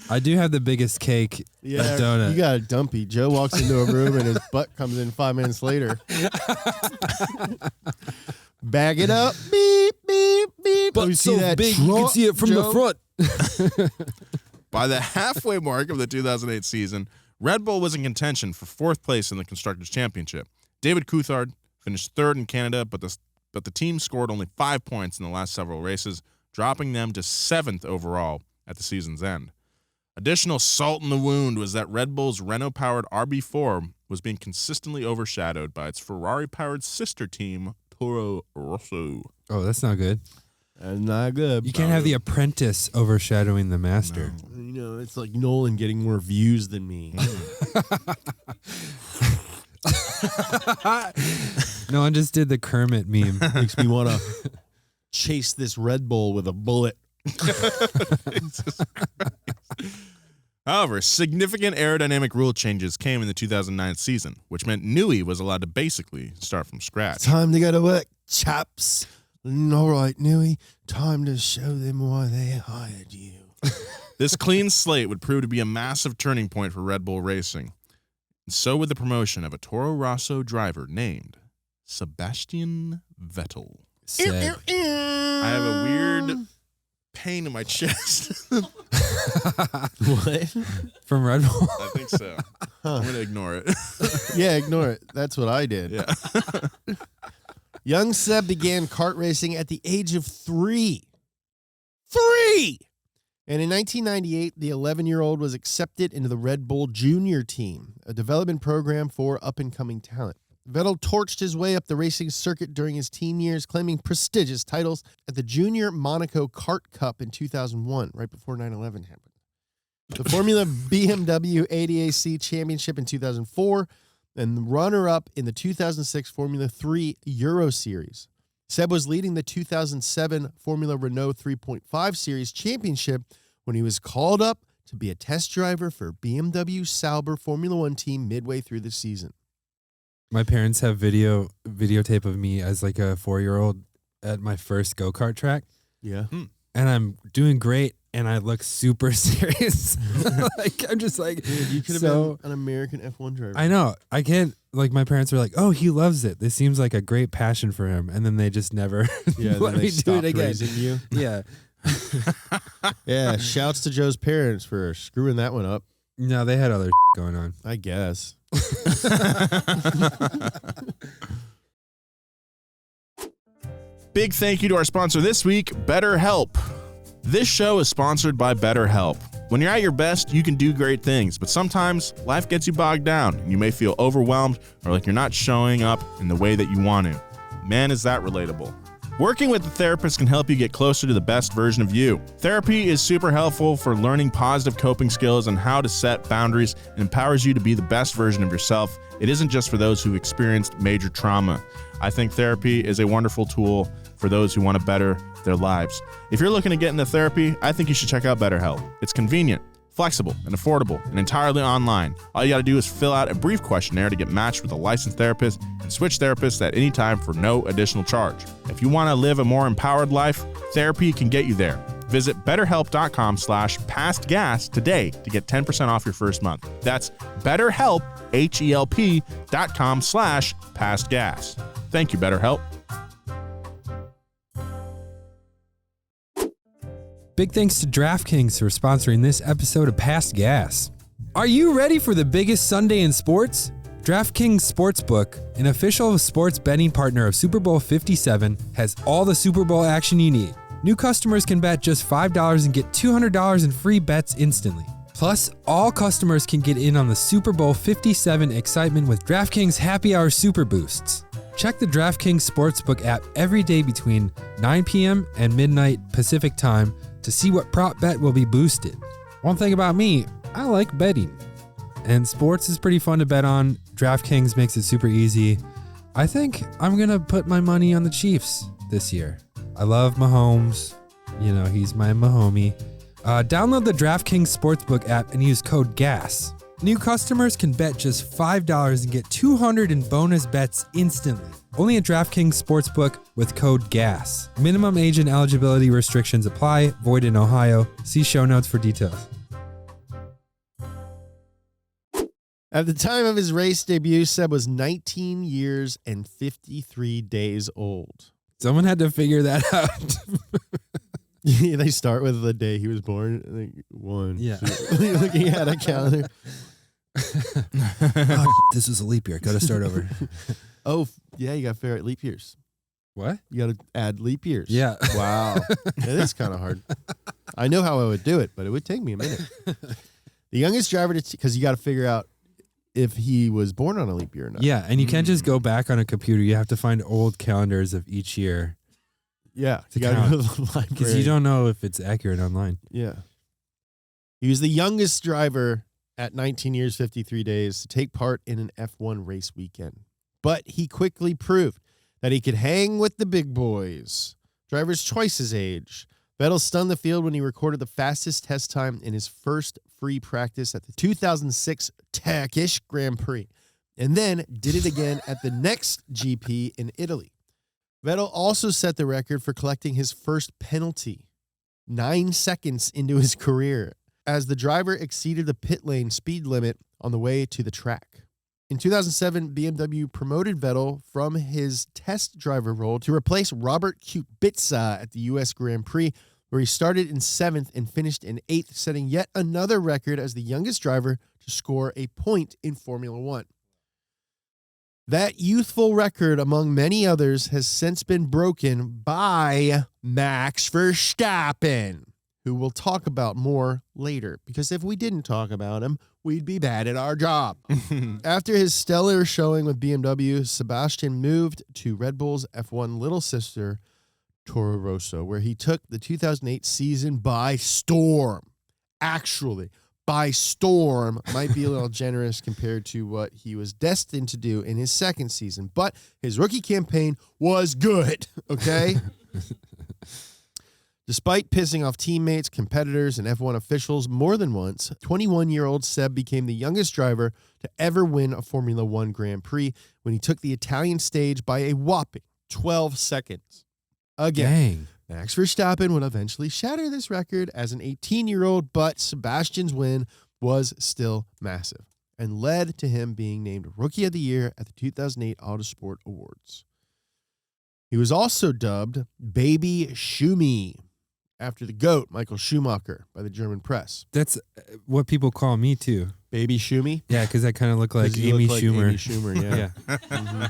I do have the biggest cake donut. You got a dumpy. Joe walks into a room and his butt comes in 5 minutes later. Bag it up. Beep, beep, beep. But You so big, you can see it from the front. by the halfway mark of the 2008 season, Red Bull was in contention for 4th place in the Constructors' Championship. David Coulthard finished 3rd in Canada, but the team scored only 5 points in the last several races, dropping them to 7th overall at the season's end. Additional salt in the wound was that Red Bull's Renault-powered RB4 was being consistently overshadowed by its Ferrari-powered sister team, Toro Rosso. Oh, that's not good. That's not good. You can't have the apprentice overshadowing the master. You know, it's like Nolan getting more views than me. No one just did the Kermit meme. Makes me want to chase this Red Bull with a bullet. However, significant aerodynamic rule changes came in the 2009 season, which meant Newey was allowed to basically start from scratch. Time to go to work, chaps. All right, Newey. Time to show them why they hired you. This clean slate would prove to be a massive turning point for Red Bull Racing. And so would the promotion of a Toro Rosso driver named Sebastian Vettel. Said. I have a weird pain in my chest. What? From Red Bull. I think so. I'm going to ignore it. Yeah, ignore it. That's what I did. Yeah. Young Seb began kart racing at the age of 3. 3! And in 1998, the 11-year-old was accepted into the Red Bull Junior team, a development program for up-and-coming talent. Vettel torched his way up the racing circuit during his teen years, claiming prestigious titles at the Junior Monaco Kart Cup in 2001, right before 9/11 happened. The Formula BMW ADAC Championship in 2004, and the runner-up in the 2006 Formula 3 Euro Series. Seb was leading the 2007 Formula Renault 3.5 Series Championship when he was called up to be a test driver for BMW Sauber Formula 1 team midway through the season. My parents have videotape of me as like a 4-year-old at my first go-kart track. Yeah. And I'm doing great, and I look super serious. Like, I'm just like, Dude, you could have so, been an American F1 driver. I know. I can't, like, my parents were like, oh, he loves it. This seems like a great passion for him. And then they just never Yeah, let then me they do it stopped again. raising you. Yeah. Yeah, shouts to Joe's parents for screwing that one up, No, they had other going on. I guess. Big thank you to our sponsor this week, BetterHelp. This show is sponsored by BetterHelp. When you're at your best, you can do great things, but sometimes life gets you bogged down and you may feel overwhelmed or like you're not showing up in the way that you want to. Man, is that relatable. Working with a therapist can help you get closer to the best version of you. Therapy is super helpful for learning positive coping skills and how to set boundaries and empowers you to be the best version of yourself. It isn't just for those who experienced major trauma. I think therapy is a wonderful tool for those who want to better their lives. If you're looking to get into therapy, I think you should check out BetterHelp. It's convenient, flexible, and affordable, and entirely online. All you got to do is fill out a brief questionnaire to get matched with a licensed therapist and switch therapists at any time for no additional charge. If you want to live a more empowered life, therapy can get you there. Visit betterhelp.com/pastgas today to get 10% off your first month. That's BetterHelp, HELP.com/pastgas. Thank you, BetterHelp. Big thanks to DraftKings for sponsoring this episode of Past Gas. Are you ready for the biggest Sunday in sports? DraftKings Sportsbook, an official sports betting partner of Super Bowl LVII, has all the Super Bowl action you need. New customers can bet just $5 and get $200 in free bets instantly. Plus, all customers can get in on the Super Bowl LVII excitement with DraftKings Happy Hour Super Boosts. Check the DraftKings Sportsbook app every day between 9 p.m. and midnight Pacific time to see what prop bet will be boosted. One thing about me, I like betting. And sports is pretty fun to bet on. DraftKings makes it super easy. I think I'm going to put my money on the Chiefs this year. I love Mahomes. You know, he's my Mahomie. Download the DraftKings Sportsbook app and use code GAS. New customers can bet just $5 and get $200 in bonus bets instantly. Only at DraftKings Sportsbook with code GAS. Minimum age and eligibility restrictions apply. Void in Ohio. See show notes for details. At the time of his race debut, Seb was 19 years and 53 days old. Someone had to figure that out. Yeah, they start with the day he was born. I think 1. Yeah. Looking at a calendar. Oh, this was a leap year. Got to start over. Oh, yeah, you got to figure out leap years. What? You got to add leap years. Yeah. Wow. It is kind of hard. I know how I would do it, but it would take me a minute. The youngest driver, because you got to figure out if he was born on a leap year or not. Yeah, and you can't just go back on a computer. You have to find old calendars of each year. Yeah. To You got to go to the library. Because you don't know if it's accurate online. Yeah. He was the youngest driver at 19 years, 53 days to take part in an F1 race weekend. But he quickly proved that he could hang with the big boys. Drivers twice his age. Vettel stunned the field when he recorded the fastest test time in his first free practice at the 2006 Turkish Grand Prix, and then did it again at the next GP in Italy. Vettel also set the record for collecting his first penalty 9 seconds into his career, as the driver exceeded the pit lane speed limit on the way to the track. In 2007, BMW promoted Vettel from his test driver role to replace Robert Kubica at the U.S. Grand Prix, where he started in 7th and finished in 8th, setting yet another record as the youngest driver to score a point in Formula One. That youthful record, among many others, has since been broken by Max Verstappen, who we'll talk about more later, because if we didn't talk about him, we'd be bad at our job. After his stellar showing with BMW, Sebastian moved to Red Bull's F1 little sister, Toro Rosso, where he took the 2008 season by storm. Actually, by storm might be a little generous compared to what he was destined to do in his second season, but his rookie campaign was good, okay? Despite pissing off teammates, competitors, and F1 officials more than once, 21-year-old Seb became the youngest driver to ever win a Formula One Grand Prix when he took the Italian stage by a whopping 12 seconds. Again, Dang. Max Verstappen would eventually shatter this record as an 18-year-old, but Sebastian's win was still massive and led to him being named Rookie of the Year at the 2008 Autosport Awards. He was also dubbed Baby Schumi after the GOAT, Michael Schumacher, by the German press. That's what people call me too. Baby Schumi? Yeah, because I kind of look like 'Cause you Amy look like Schumer. Amy Schumer, yeah. Yeah.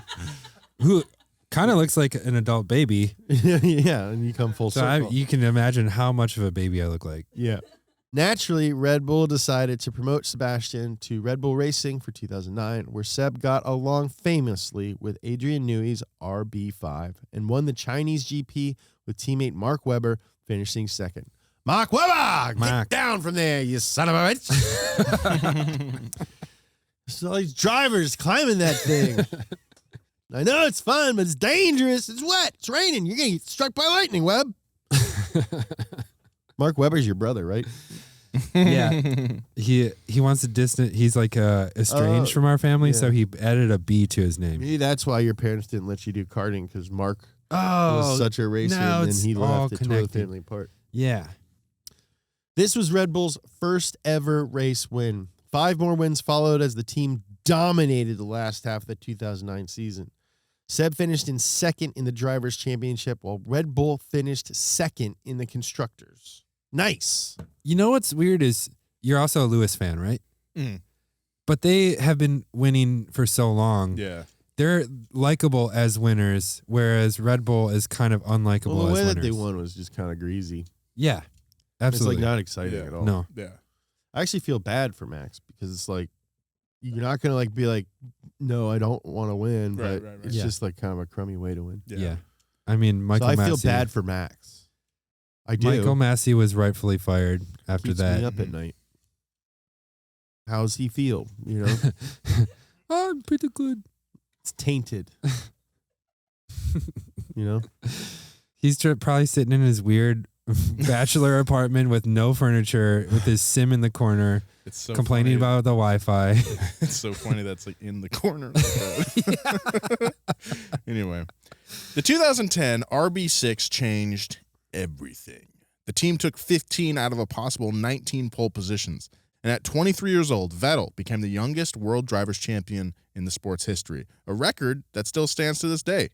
Who kind of looks like an adult baby. Yeah, and you come full So circle. you can imagine how much of a baby I look like. Yeah. Naturally, Red Bull decided to promote Sebastian to Red Bull Racing for 2009, where Seb got along famously with Adrian Newey's RB5 and won the Chinese GP with teammate Mark Webber, finishing second. Mark Webber! Get down from there, you son of a bitch! There's all these drivers climbing that thing. I know it's fun, but it's dangerous. It's wet. It's raining. You're going to get struck by lightning, Webb. Mark Webber's your brother, right? Yeah. He wants to distant. He's like estranged from our family, so he added a B to his name. Maybe that's why your parents didn't let you do karting, because Mark was such a racer, and then he left to tore the family apart. Yeah. This was Red Bull's first ever race win. 5 more wins followed as the team dominated the last half of the 2009 season. Seb finished in second in the Drivers' Championship, while Red Bull finished second in the Constructors. Nice. You know what's weird is you're also a Lewis fan, right? Mm. But they have been winning for so long. Yeah. They're likable as winners, whereas Red Bull is kind of unlikable Well, the as way winners. that they won was just kind of greasy. Yeah, absolutely. It's like not exciting at all. No. Yeah. I actually feel bad for Max, because it's like you're not gonna like be like, no, I don't want to win, Right, but right. it's just like kind of a crummy way to win. Yeah. I mean, So Michael I Massey. feel bad for Max. I do. Michael Massey was rightfully fired after Keeps that. me up at night. How's he feel? You know, I'm pretty good. it's tainted. You know, He's probably sitting in his weird bachelor apartment with no furniture, with his sim in the corner, It's so complaining funny. about the Wi-Fi. It's so funny that's like in the corner. Like anyway, the 2010 RB6 changed everything. The team took 15 out of a possible 19 pole positions. And at 23 years old, Vettel became the youngest world drivers' champion in the sport's history, a record that still stands to this day.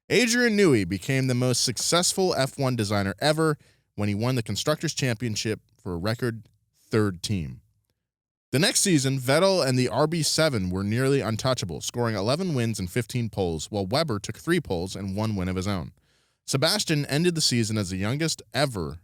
Adrian Newey became the most successful F1 designer ever when he won the Constructors' Championship for a record 3rd team. The next season, Vettel and the RB7 were nearly untouchable, scoring 11 wins and 15 poles, while Webber took 3 poles and 1 win of his own. Sebastian ended the season as the youngest ever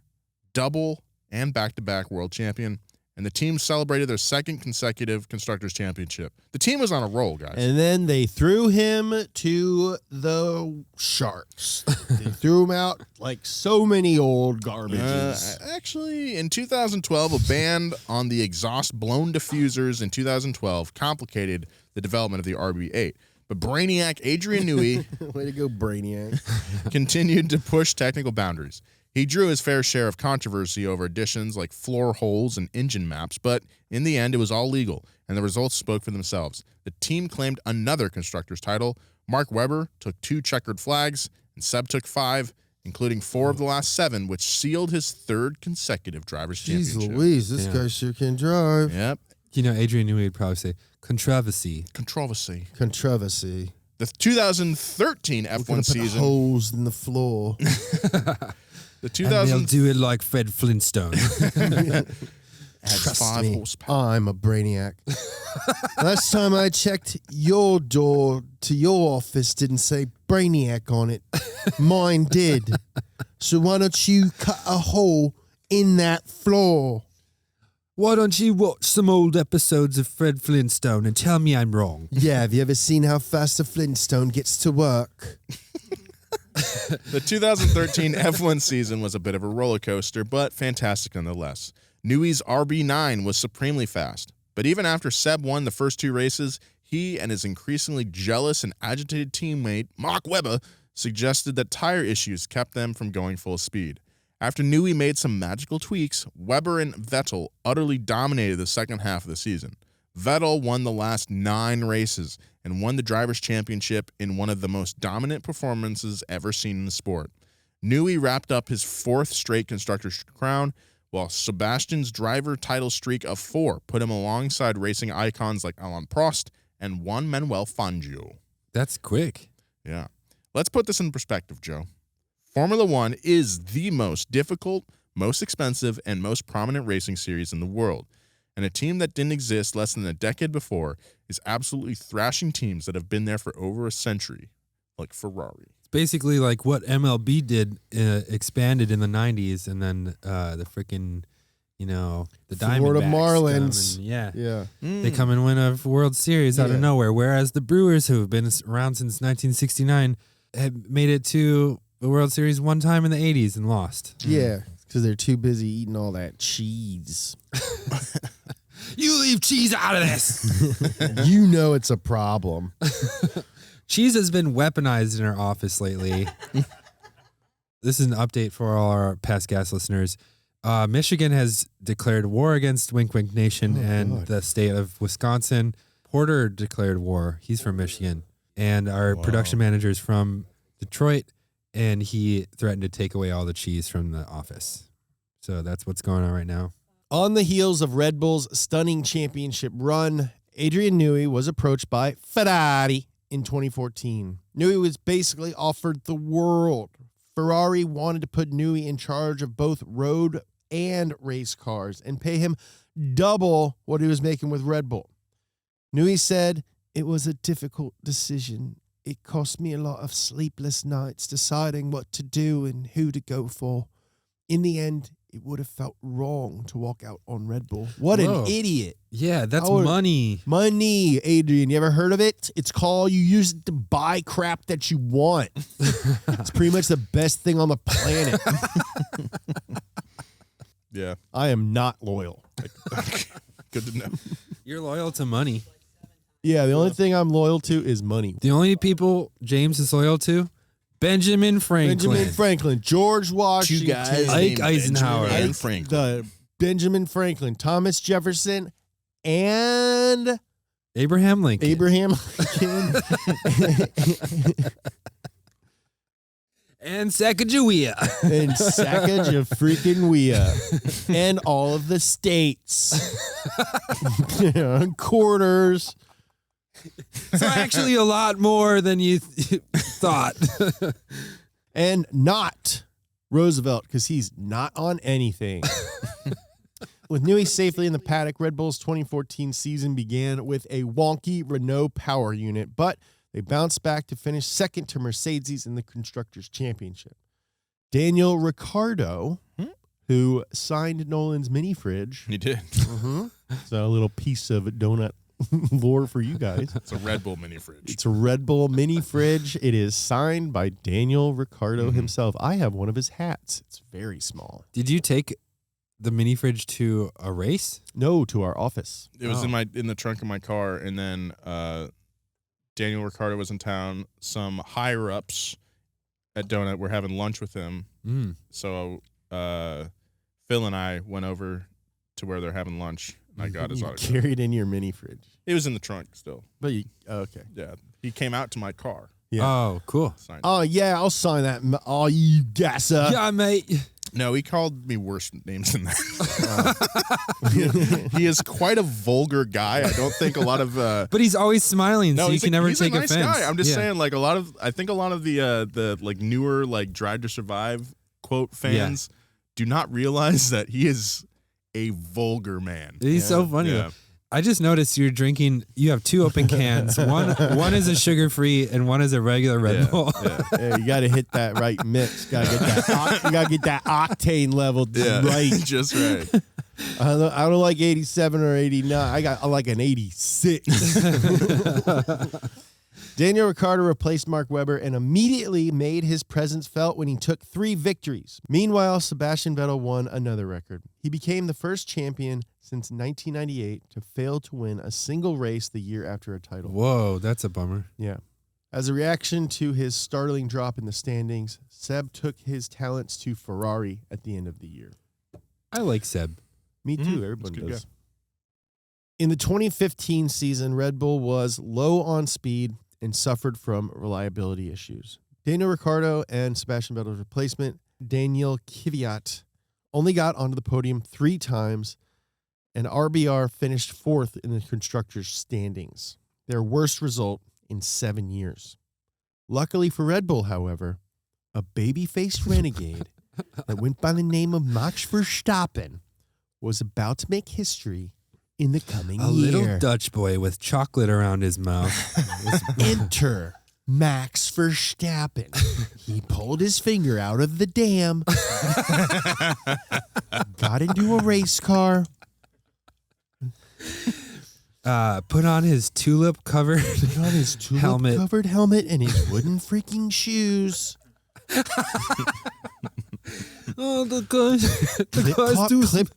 double and back-to-back world champion, and the team celebrated their 2nd consecutive Constructors' Championship. The team was on a roll, guys. and then they threw him to the sharks. They threw him out like so many old garbages. Actually, in 2012, a ban on the exhaust blown diffusers in 2012 complicated the development of the RB8. But Brainiac Adrian Newey Way to go, Brainiac. continued to push technical boundaries. He drew his fair share of controversy over additions like floor holes and engine maps, but in the end, it was all legal, and the results spoke for themselves. The team claimed another Constructors title. Mark Webber took 2 checkered flags, and Seb took 5, including 4 of the last 7, which sealed his 3rd consecutive Drivers' Jeez Championship. Louise, this Yeah. guy sure can drive. Yep. You know, Adrian Newey would probably say controversy. Controversy. Controversy. The 2013 Looking F1 up at the season. holes in the floor. The And they'll 2000 do it like Fred Flintstone. adds Trust 5 me, horsepower. I'm a brainiac. Last time I checked, your door to your office didn't say brainiac on it. Mine did. So why don't you cut a hole in that floor? Why don't you watch some old episodes of Fred Flintstone and tell me I'm wrong? Yeah, have you ever seen how fast a Flintstone gets to work? The 2013 F1 season was a bit of a roller coaster, but fantastic nonetheless. Newey's RB9 was supremely fast, but even after Seb won the first 2 races, he and his increasingly jealous and agitated teammate, Mark Webber, suggested that tire issues kept them from going full speed. After Newey made some magical tweaks, Webber and Vettel utterly dominated the second half of the season. Vettel won the last 9 races and won the Drivers' Championship in one of the most dominant performances ever seen in the sport. Newey wrapped up his 4th straight Constructors' crown, while Sebastian's driver title streak of 4 put him alongside racing icons like Alain Prost and Juan Manuel Fangio. That's quick. Yeah. Let's put this in perspective, Joe. Formula One is the most difficult, most expensive, and most prominent racing series in the world. And a team that didn't exist less than a decade before is absolutely thrashing teams that have been there for over a century, like Ferrari. It's basically like what MLB did, expanded in the 90s, and then the freaking the Florida Diamondbacks Marlins. come and, Yeah. they come and win a World Series out of Yeah. nowhere. Whereas the Brewers, who have been around since 1969, have made it to the World Series one time in the 80s and lost. Yeah, because they're too busy eating all that cheese. You leave cheese out of this. You know it's a problem. Cheese has been weaponized in our office lately. This is an update for all our past gas listeners. Michigan has declared war against Wink Wink Nation and the state of Wisconsin. Porter declared war. He's from Michigan. And our production manager is from Detroit, and he threatened to take away all the cheese from the office. So that's what's going on right now. On the heels of Red Bull's stunning championship run, Adrian Newey was approached by Ferrari in 2014. Newey was basically offered the world. Ferrari wanted to put Newey in charge of both road and race cars and pay him double what he was making with Red Bull. Newey said, "It was a difficult decision. It cost me a lot of sleepless nights deciding what to do and who to go for. In the end, it would have felt wrong to walk out on Red Bull." What Whoa. an idiot. Yeah, that's How would- money. Money, Adrian. You ever heard of it? It's called, you use it to buy crap that you want. It's pretty much the best thing on the planet. Yeah. I am not loyal. Good to know. You're loyal to money. Yeah, the only thing I'm loyal to is money. The only people James is loyal to, Benjamin Franklin. Benjamin Franklin, George Washington, Two guys Ike named Eisenhower. Benjamin and Ike- Franklin. the Benjamin Franklin, Thomas Jefferson, and Abraham Lincoln. Abraham Lincoln. And Sacagawea. And Sacagawea. And all of the states. Quarters. So actually a lot more than you thought. And not Roosevelt, because he's not on anything. With Newey safely in the paddock, Red Bull's 2014 season began with a wonky Renault power unit, but they bounced back to finish second to Mercedes in the Constructors' Championship. Daniel Ricciardo, who signed Nolan's mini fridge. He did. So a little piece of donut lore for you guys. It's a Red Bull mini fridge. It's a Red Bull mini fridge. It is signed by Daniel Ricciardo himself. I have one of his hats. It's very small. Did you take the mini fridge to a race? No, to our office. It was in the trunk of my car, and then Daniel Ricciardo was in town. Some higher ups at Donut were having lunch with him. So Phil and I went over to where they're having lunch, and I got his You autograph. carried in your mini fridge. It was in the trunk still. But you, okay. Yeah, he came out to my car. Yeah. Oh, cool. Signed it. Oh, yeah, I'll sign that. Oh, you gasser. Yeah, mate. No, he called me worse names than that. He is quite a vulgar guy. I don't think a lot of. But he's always smiling, so you he's can never he's take a nice offense. guy. I'm just Yeah. saying, like I think a lot of the like newer like Drive to Survive quote fans do not realize that he is a vulgar man. He's so funny. Yeah. Though. I just noticed you're drinking. You have two open cans. One is a sugar-free, and one is a regular Red Bull. Yeah, you got to hit that right mix. Got to get that. You got to get that octane level right. Just right. I don't like 87 or 89. I like an 86. Daniel Ricciardo replaced Mark Webber and immediately made his presence felt when he took 3 victories. Meanwhile, Sebastian Vettel won another record. He became the first champion since 1998 to fail to win a single race the year after a title. Whoa, that's a bummer. Yeah. As a reaction to his startling drop in the standings, Seb took his talents to Ferrari at the end of the year. I like Seb. Me too. Mhm. Everybody That's a good does. In the 2015 season, Red Bull was low on speed and suffered from reliability issues. Daniel Ricciardo and Sebastian Vettel's replacement, Daniel Kvyat, only got onto the podium 3 times, and RBR finished 4th in the constructors' standings, their worst result in 7 years. Luckily for Red Bull, however, a baby-faced renegade that went by the name of Max Verstappen was about to make history in the coming A year. little Dutch boy with chocolate around his mouth. Enter Max Verstappen. He pulled his finger out of the dam, got into a race car. Put on his tulip-covered helmet. Covered helmet and his wooden freaking shoes. Oh, the cars do Clip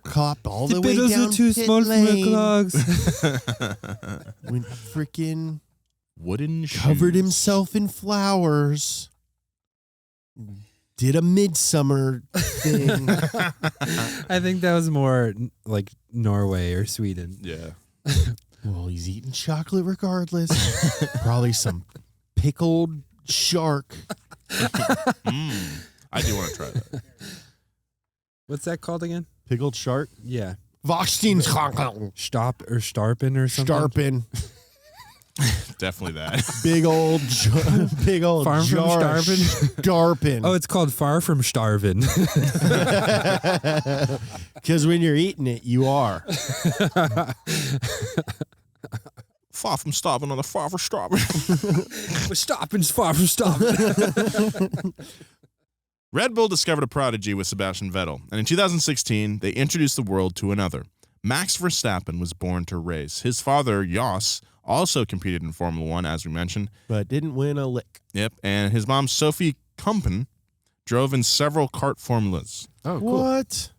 clop, all the the way pedals down are too pit small for my lane. clogs. Went freaking Wooden shoes. covered himself in flowers. Did a midsummer thing. I think that was more like Norway or Sweden. Yeah. Well, he's eating chocolate regardless. Probably some pickled shark. I do want to try that. What's that called again? Pickled shark? Yeah. Starpen. Starpen or something? Definitely that. Big old Farm from jar of Starpen? Starpen. Oh, it's called Far From Starvin'. Because when you're eating it, you are. Far from stopping on the far from stopping. Stoppin's Far From Stoppin'. Red Bull discovered a prodigy with Sebastian Vettel, and in 2016, they introduced the world to another. Max Verstappen was born to race. His father, Jos, also competed in Formula One, as we mentioned. But didn't win a lick. Yep, and his mom, Sophie Kumpen, drove in several kart formulas. Oh, cool. What?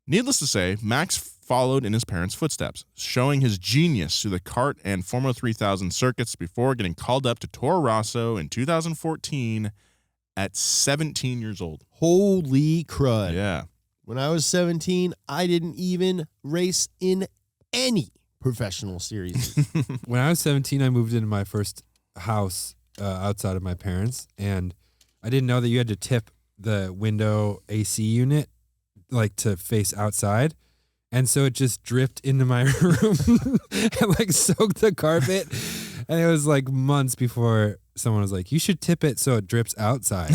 Needless to say, Max followed in his parents' footsteps, showing his genius through the kart and Formula 3000 circuits before getting called up to Toro Rosso in 2014 at 17 years old. Holy crud. Yeah. When I was 17, I didn't even race in any professional series. When I was 17, I moved into my first house outside of my parents, and I didn't know that you had to tip the window AC unit like to face outside. And so it just dripped into my room and like soaked the carpet. And it was like months before someone was like, you should tip it so it drips outside.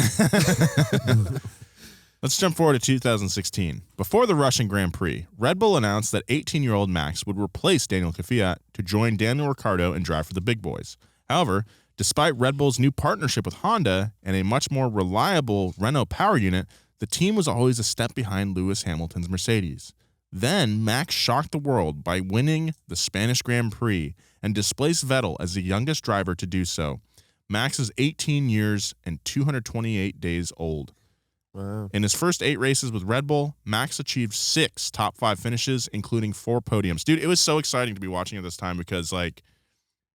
Let's jump forward to 2016. Before the Russian Grand Prix, Red Bull announced that 18-year-old Max would replace Daniel Kvyat to join Daniel Ricciardo and drive for the big boys. However, despite Red Bull's new partnership with Honda and a much more reliable Renault power unit, the team was always a step behind Lewis Hamilton's Mercedes. Then Max shocked the world by winning the Spanish Grand Prix and displaced Vettel as the youngest driver to do so. Max is 18 years and 228 days old. Wow. In his first 8 races with Red Bull, Max achieved 6 top 5 finishes, including 4 podiums. Dude, it was so exciting to be watching at this time because, like,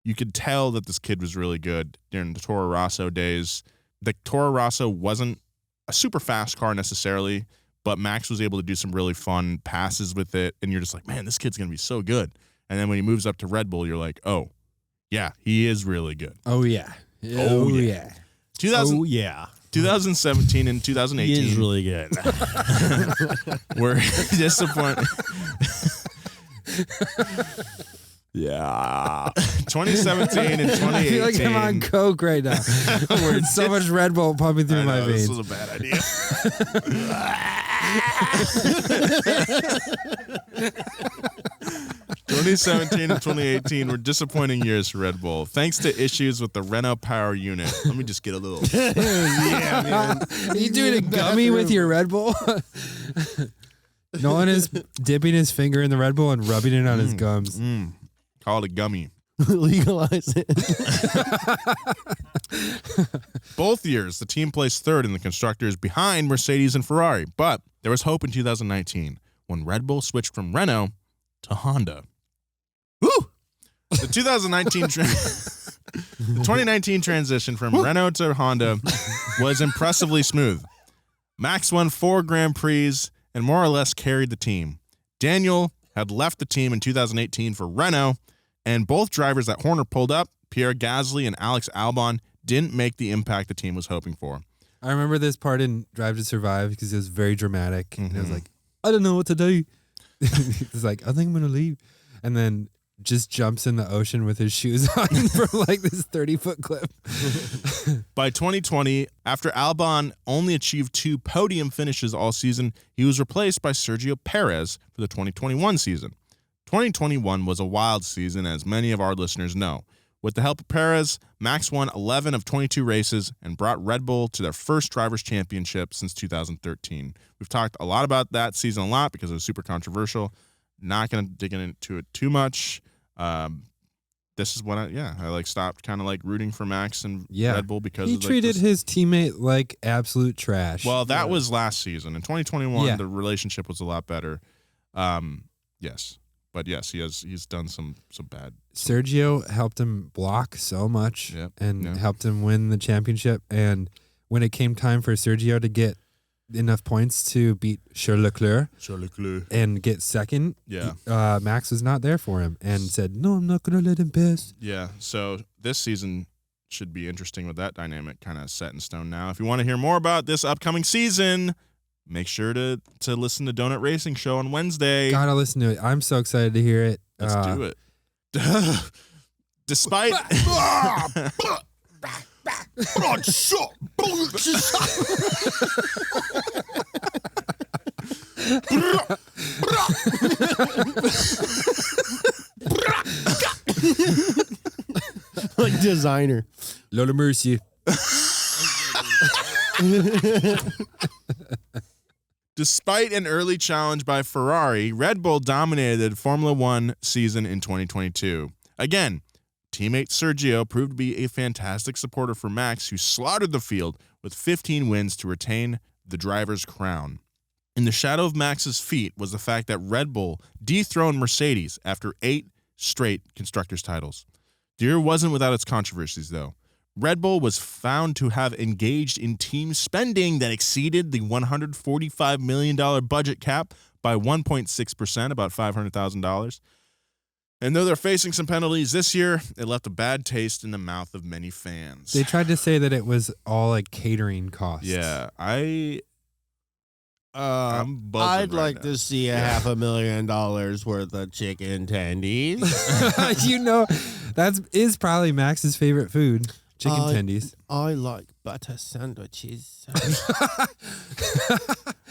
you could tell that this kid was really good during the Toro Rosso days. The Toro Rosso wasn't a super fast car necessarily, but Max was able to do some really fun passes with it, and you're just like, man, this kid's going to be so good. And then when he moves up to Red Bull, you're like, oh, yeah, he is really good. Oh, yeah. Oh, yeah. 2017 and 2018 He is really good. were disappointing. Yeah. 2017 and 2018. I feel like I'm on coke right now. It's so much Red Bull pumping through my veins. This was a bad idea. 2017 and 2018 were disappointing years for Red Bull, thanks to issues with the Renault power unit. Let me just get a little. Yeah, man. Are you doing a gummy with your Red Bull? Nolan is dipping his finger in the Red Bull and rubbing it on his gums. Call it a gummy. Legalize it. Both years, the team placed third in the constructors behind Mercedes and Ferrari, but there was hope in 2019 when Red Bull switched from Renault to Honda. Woo! The 2019 transition from Renault to Honda was impressively smooth. Max won 4 Grand Prix and more or less carried the team. Daniel had left the team in 2018 for Renault, and both drivers that Horner pulled up, Pierre Gasly and Alex Albon, didn't make the impact the team was hoping for. I remember this part in Drive to Survive because it was very dramatic. And it was like, I don't know what to do. It's like, I think I'm going to leave. And then just jumps in the ocean with his shoes on from like this 30-foot cliff. By 2020, after Albon only achieved 2 podium finishes all season, he was replaced by Sergio Perez for the 2021 season. 2021 was a wild season, as many of our listeners know. With the help of Perez, Max won 11 of 22 races and brought Red Bull to their first drivers' championship since 2013. We've talked a lot about that season a lot because it was super controversial. Not going to dig into it too much. This is when I stopped kind of like rooting for Max and Red Bull because he treated his teammate like absolute trash. Well, that was last season. In 2021, the relationship was a lot better. Yes. But yes, he's done some bad. Sergio helped him block so much and helped him win the championship. And when it came time for Sergio to get enough points to beat Charles Leclerc and get second, Max was not there for him and said, "No, I'm not going to let him pass." Yeah, so this season should be interesting with that dynamic kind of set in stone now. If you want to hear more about this upcoming season, make sure to listen to Donut Racing Show on Wednesday. Gotta listen to it. I'm so excited to hear it. Let's do it. Despite... Like designer. Lola Mercy. Despite an early challenge by Ferrari, Red Bull dominated the Formula One season in 2022. Again, teammate Sergio proved to be a fantastic supporter for Max, who slaughtered the field with 15 wins to retain the driver's crown. In the shadow of Max's feet was the fact that Red Bull dethroned Mercedes after 8 straight constructors' titles. The year wasn't without its controversies, though. Red Bull was found to have engaged in team spending that exceeded the $145 million budget cap by 1.6%, about $500,000. And though they're facing some penalties this year, it left a bad taste in the mouth of many fans. They tried to say that it was all like catering costs. Yeah, I'm buzzing I'd right like now. to see $500,000 worth of chicken tendies. That is probably Max's favorite food. Chicken tendies. I like butter sandwiches.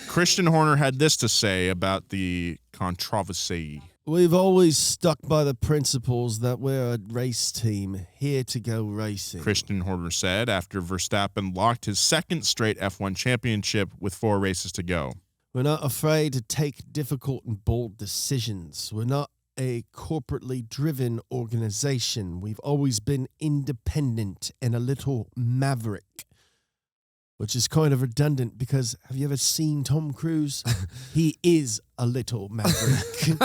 Christian Horner had this to say about the controversy. We've always stuck by the principles that we're a race team here to go racing. Christian Horner said after Verstappen locked his second straight F1 championship with 4 races to go. We're not afraid to take difficult and bold decisions. We're not a corporately driven organization. We've always been independent and a little maverick, which is kind of redundant because have you ever seen Tom Cruise? He is a little maverick.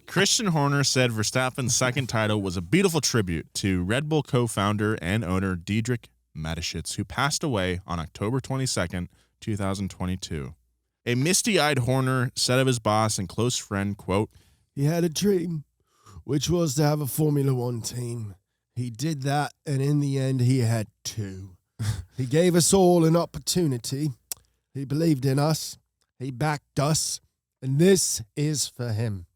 Christian Horner said Verstappen's second title was a beautiful tribute to Red Bull co-founder and owner Dietrich Mateschitz, who passed away on October 22nd, 2022. A misty-eyed Horner said of his boss and close friend, quote, He had a dream, which was to have a Formula One team. He did that, and in the end, he had 2. He gave us all an opportunity. He believed in us. He backed us. And this is for him.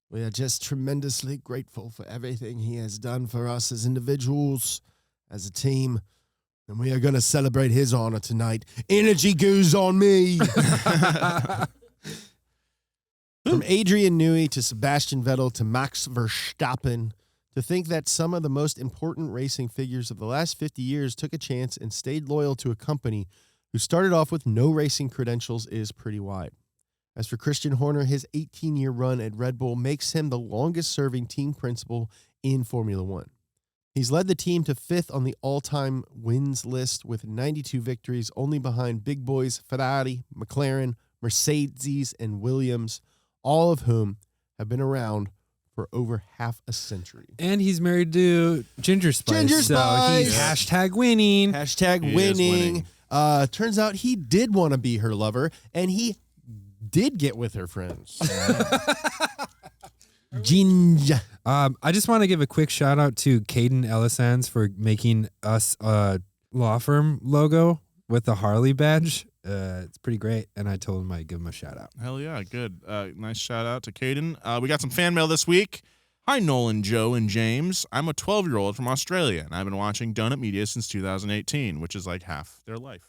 We are just tremendously grateful for everything he has done for us as individuals, as a team. And we are going to celebrate his honor tonight. Energy goes on me. From Adrian Newey to Sebastian Vettel to Max Verstappen, to think that some of the most important racing figures of the last 50 years took a chance and stayed loyal to a company who started off with no racing credentials is pretty wide. As for Christian Horner, his 18-year run at Red Bull makes him the longest-serving team principal in Formula One. He's led the team to 5th on the all-time wins list with 92 victories, only behind big boys Ferrari, McLaren, Mercedes, and Williams, all of whom have been around for over half a century. And he's married to Ginger Spice. Ginger So Spice! he's hashtag winning. Hashtag He is winning. winning. Turns out he did want to be her lover, and he did get with her friends. Ginger. I just want to give a quick shout out to Caden Ellisans for making us a law firm logo with the Harley badge. It's pretty great, and I told him I'd give him a shout out. Hell yeah, good. Nice shout out to Caden. We got some fan mail this week. Hi, Nolan, Joe, and James. I'm a 12-year-old from Australia, and I've been watching Donut Media since 2018, which is like half their life.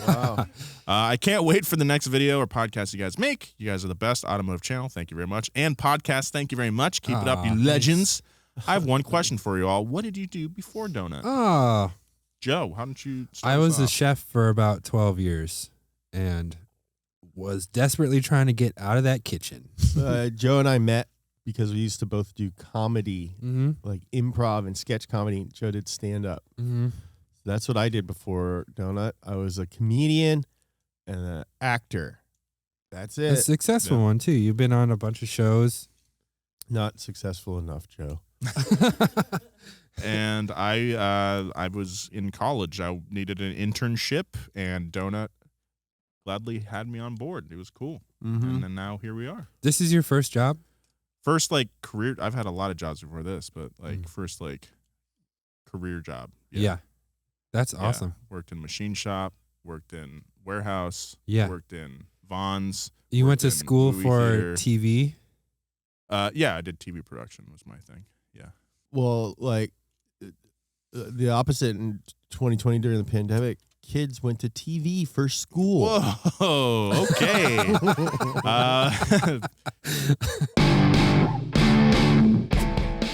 Wow. I can't wait for the next video or podcast you guys make. You guys are the best automotive channel. Thank you very much. And podcast, thank you very much. Keep it up, you Nice. legends. I have one question for you all. What did you do before Donut? Oh, Joe, how did you start I was us a off? chef for about 12 years and was desperately trying to get out of that kitchen. Joe and I met because we used to both do comedy, Mm-hmm. like improv and sketch comedy. Joe did stand up. Mm-hmm. That's what I did before Donut. I was a comedian and an actor. That's A it. successful Yeah. one, too. You've been on a bunch of shows. Not successful enough, Joe. And I was in college. I needed an internship, and Donut gladly had me on board. It was cool. Mm-hmm. And then now here we are. This is your first job? First, like, career. I've had a lot of jobs before this, but, like, Mm. first, like, career job. Yeah. That's Yeah. awesome. Worked in machine shop, worked in warehouse, Yeah. worked in Vaughn's. You went to worked in school movie for theater. TV? Yeah, I did TV production was my thing. Yeah. Well, like the opposite in 2020 during the pandemic, kids went to TV for school. Whoa, okay.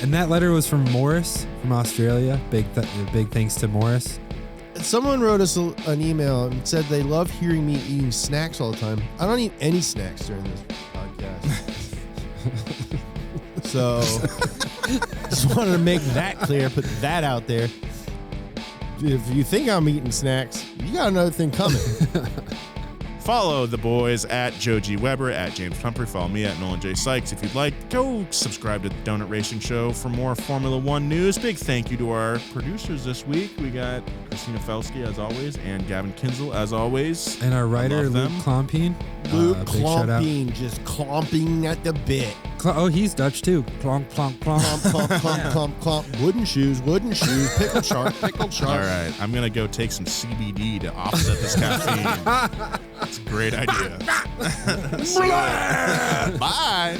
And that letter was from Morris from Australia. Big thanks to Morris. Someone wrote us an email and said they love hearing me eating snacks all the time. I don't eat any snacks during this podcast. So, just wanted to make that clear, put that out there. If you think I'm eating snacks, you got another thing coming. Follow the boys at Joe G. Weber, at James Pumphrey. Follow me at Nolan J. Sykes. If you'd like, go subscribe to the Donut Racing Show for more Formula One news. Big thank you to our producers this week. We got Christina Felsky, as always, and Gavin Kinzel, as always. And our writer, love Luke them. Klompien. Luke Big shout out. clomping, just clomping at the bit. Oh, he's Dutch too. Clonk, clonk, clonk. Clomp, clomp, clomp, clomp, clomp. Wooden shoes, pickle shark, pickled shark. All right, I'm going to go take some CBD to offset this caffeine. That's a great idea. See you later. Bye.